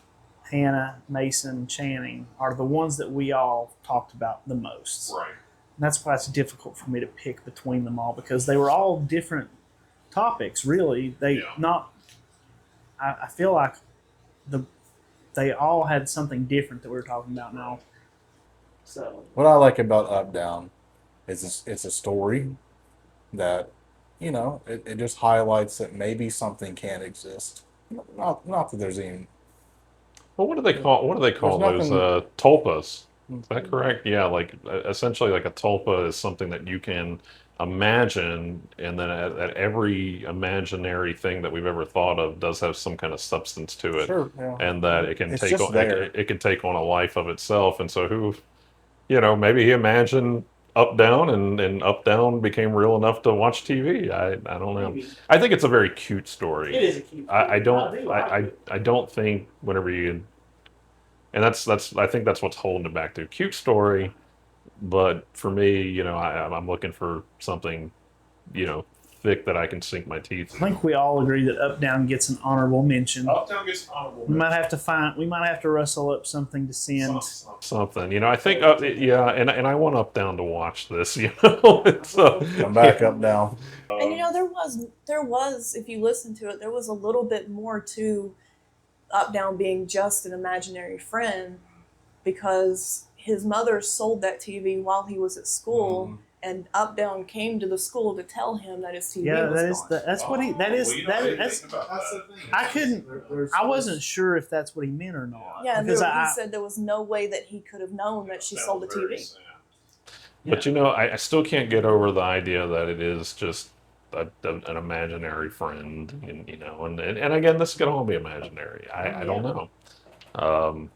Hannah, Mason, Channing are the ones that we all talked about the most. Right. And that's why it's difficult for me to pick between them all because they were all different topics. Really, I feel like they all had something different that we were talking about now. So what I like about Up Down is it's a story that it just highlights that maybe something can exist. Not that there's even. Well, what do they call those tulpas? Is that correct? Yeah, like essentially, like a tulpa is something that you can imagine, and then at every imaginary thing that we've ever thought of does have some kind of substance to it, Sure, yeah. and that it can It's take just on there. it can take on a life of itself. And so maybe he imagined up down, and up down became real enough to watch TV. I don't know. I think it's a very cute story. It is a cute. I don't think whenever you, and that's I think that's what's holding it back to cute story. But for me, I'm looking for something, thick that I can sink my teeth I think we all agree that Up Down gets an honorable mention. Uptown gets an honorable We might have to rustle up something to send. something. I think and I want Up Down to watch this. It's, Come back, Up Down. And there was, if you listen to it, there was a little bit more to Up Down being just an imaginary friend, because his mother sold that TV while he was at school, and Up Down came to the school to tell him that his TV was gone. That's what he. That's the thing. I wasn't sure if that's what he meant or not. Yeah, and because he said there was no way that he could have known that she sold the TV. But I still can't get over the idea that it is just an imaginary friend, and again, this could all be imaginary. I don't know.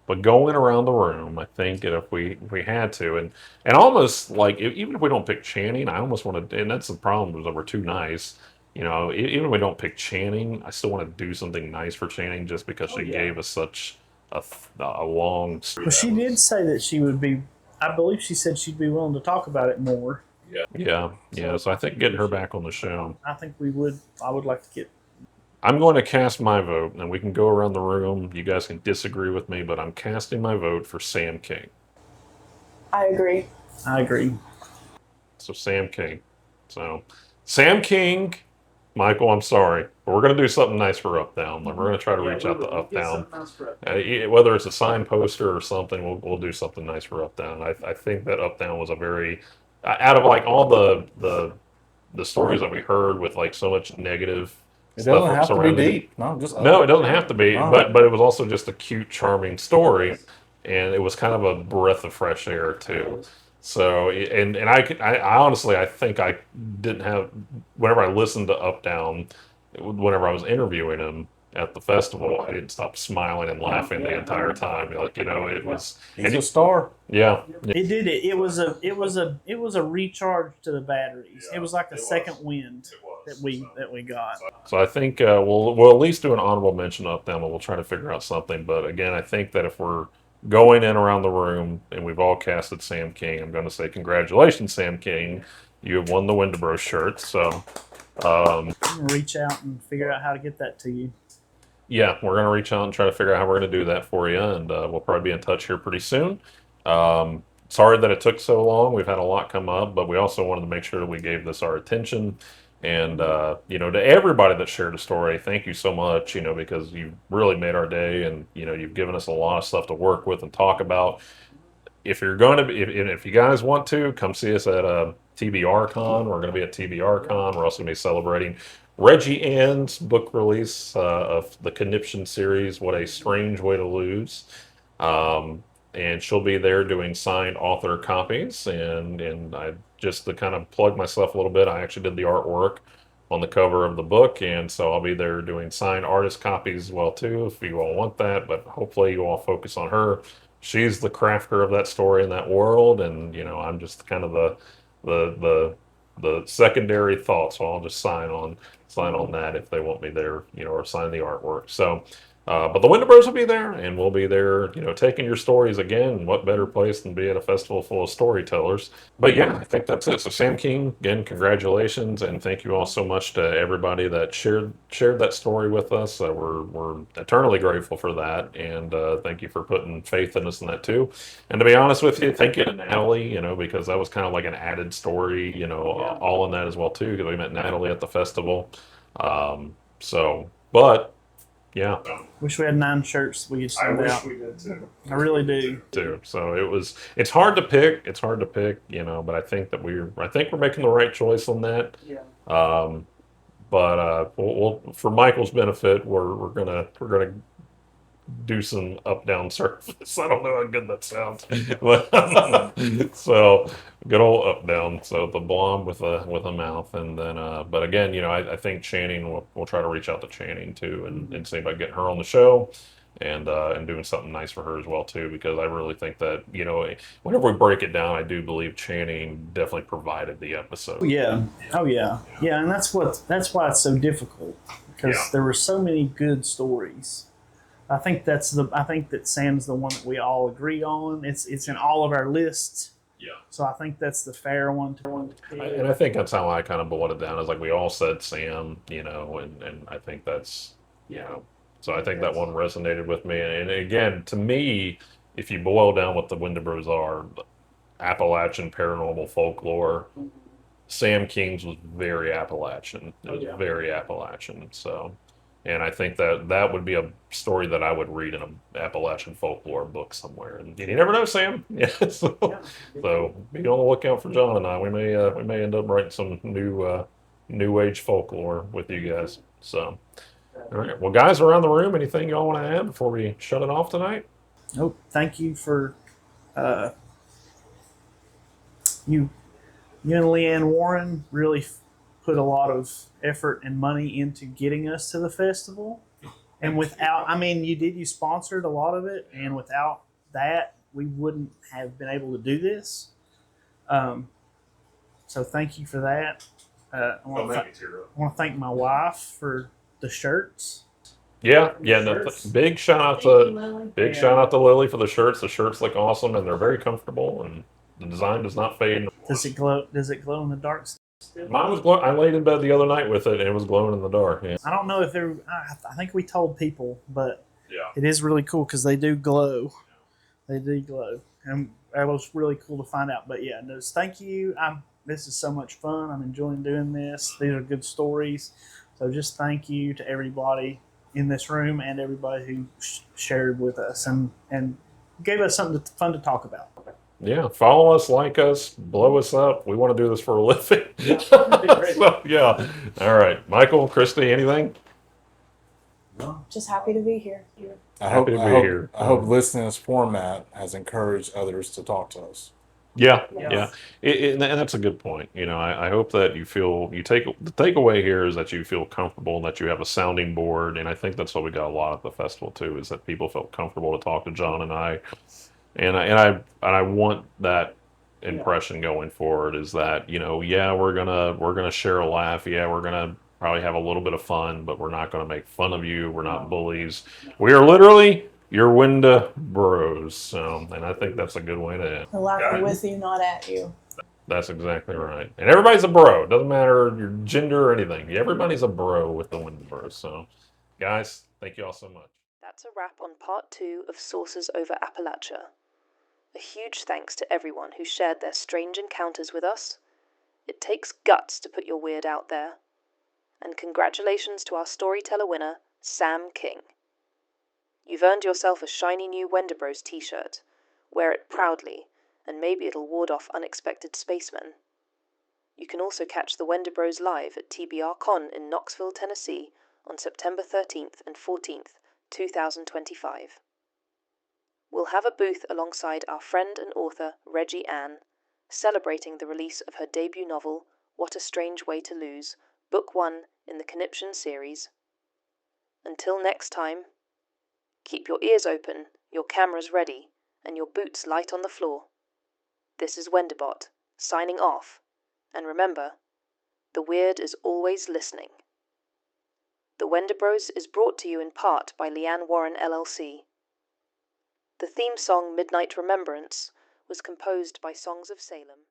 But going around the room, I think that if we had to, and almost like even if we don't pick Channing, I almost want to, and that's the problem, is that we're too nice. Even if we don't pick Channing, I still want to do something nice for Channing, just because she gave us such a long. Well, she did say that she would be. I believe she said she'd be willing to talk about it more. Yeah. So I think getting her back on the show. I think we would. I would like to get. I'm going to cast my vote, and we can go around the room. You guys can disagree with me, but I'm casting my vote for Sam King. I agree. So Sam King. So Sam King, Michael, I'm sorry, but we're going to do something nice for Up Down. We're going to try to reach out to Up Down. Whether it's a sign poster or something, we'll do something nice for Up Down. I think that Up Down was a very, out of like all the stories that we heard with like so much negative. It doesn't have to be deep. No, it doesn't have to be. But it was also just a cute, charming story, and it was kind of a breath of fresh air too. So, and I honestly, I think I didn't have, whenever I listened to Up Down, whenever I was interviewing him at the festival, I didn't stop smiling and laughing the entire time. It was. He's a star. Yeah. It did it. It was a recharge to the batteries. It was like a second wind that we got. So I think we'll at least do an honorable mention Up Down, and we'll try to figure out something. But again, I think that if we're going in around the room and we've all casted Sam King, I'm going to say congratulations, Sam King. You have won the Wendibros shirt. So I'm gonna reach out and figure out how to get that to you. Yeah, we're going to reach out and try to figure out how we're going to do that for you, and we'll probably be in touch here pretty soon. Sorry that it took so long. We've had a lot come up, but we also wanted to make sure that we gave this our attention. And, to everybody that shared a story, thank you so much, because you really made our day, and, you've given us a lot of stuff to work with and talk about. If you're going to be, if you guys want to, come see us at TBR Con. We're going to be at TBR Con. We're also going to be celebrating Reggie Anne's book release of the Conniption Series, What a Strange Way to Lose. And she'll be there doing signed author copies. And I just to kind of plug myself a little bit, I actually did the artwork on the cover of the book. And so I'll be there doing signed artist copies as well, too, if you all want that. But hopefully you all focus on her. She's the crafter of that story in that world. And, I'm just kind of the secondary thought. So I'll just sign on that if they want me there, or sign the artwork. So, but the Wendibros will be there, and we'll be there, taking your stories again. What better place than be at a festival full of storytellers? But yeah, I think that's it. So Sam King, again, congratulations, and thank you all so much to everybody that shared that story with us. We're eternally grateful for that, and thank you for putting faith in us in that too. And to be honest with you, thank you to Natalie, because that was kind of like an added story, all in that as well too, because we met Natalie at the festival. But yeah. Wish we had 9 shirts we could send out. I wish we did too. I really do. So it's hard to pick. But I think that we're making the right choice on that. Yeah. But we'll for Michael's benefit, we're gonna do some up down surface. I don't know how good that sounds. So good old up down. So the blob with a mouth, and then but again, I think Channing, we'll try to reach out to Channing too, and see about getting her on the show. and doing something nice for her as well too, because I really think that, you know, whenever we break it down, I do believe Channing definitely provided the episode. Yeah. Oh yeah. Yeah, and that's why it's so difficult, because there were so many good stories. I think that Sam's the one that we all agree on. It's in all of our lists. Yeah. So I think that's the fair one to pick. And I think that's how I kind of boiled it down. Is like we all said Sam, you know, and I think that's, you know, so I think that one resonated with me. And again, to me, if you boil down what the Wendibros are, Appalachian paranormal folklore, Sam King's was very Appalachian. It was very Appalachian. So, and I think that would be a story that I would read in an Appalachian folklore book somewhere. And you never know, Sam. Yeah. So be on the lookout for John and I. We may end up writing some new age folklore with you guys. So, all right. Well, guys around the room, anything y'all want to add before we shut it off tonight? Nope. Thank you for you and Leanne Warren really put a lot of effort and money into getting us to the festival. And you sponsored a lot of it, and without that, we wouldn't have been able to do this. So thank you for that. I want to thank my wife for the shirts. Yeah. No, big shout out to Lily for the shirts. The shirts look awesome, and they're very comfortable, and the design does not fade. Does it glow? Does it glow in the dark? Mine was glowing. I laid in bed the other night with it, and it was glowing in the dark. Yeah. I don't know if I think we told people, but it is really cool because they do glow. They do glow, and that was really cool to find out. But thank you. This is so much fun. I'm enjoying doing this. These are good stories. So just thank you to everybody in this room and everybody who shared with us and gave us something fun to talk about. Yeah, follow us, like us, blow us up. We want to do this for a living. So, all right. Michael, Christy, anything? No. Just happy to be here. I hope listening to this format has encouraged others to talk to us. Yeah. And that's a good point. You know, I hope that the takeaway here is that you feel comfortable and that you have a sounding board. And I think that's what we got a lot at the festival too, is that people felt comfortable to talk to John and I. And I want that impression going forward, is that, you know, we're gonna share a laugh, we're gonna probably have a little bit of fun, but we're not gonna make fun of you. We're not bullies. We are literally your Wendibros. So, and I think that's a good way to end. We're laughing with you, not at you. That's exactly right. And everybody's a bro. Doesn't matter your gender or anything. Everybody's a bro with the Wendibros. So, guys, thank you all so much. That's a wrap on part 2 of Sources over Appalachia. A huge thanks to everyone who shared their strange encounters with us. It takes guts to put your weird out there. And congratulations to our storyteller winner, Sam King. You've earned yourself a shiny new Wendibros T-shirt. Wear it proudly, and maybe it'll ward off unexpected spacemen. You can also catch the Wendibros live at TBR Con in Knoxville, Tennessee on September 13th and 14th, 2025. We'll have a booth alongside our friend and author Reggie Anne, celebrating the release of her debut novel, What a Strange Way to Lose, Book 1 in the Conniption Series. Until next time, keep your ears open, your cameras ready, and your boots light on the floor. This is Wendibot, signing off, and remember, the weird is always listening. The Wendibros is brought to you in part by Leanne Warren LLC. The theme song Midnight Remembrance was composed by Songs of Salem.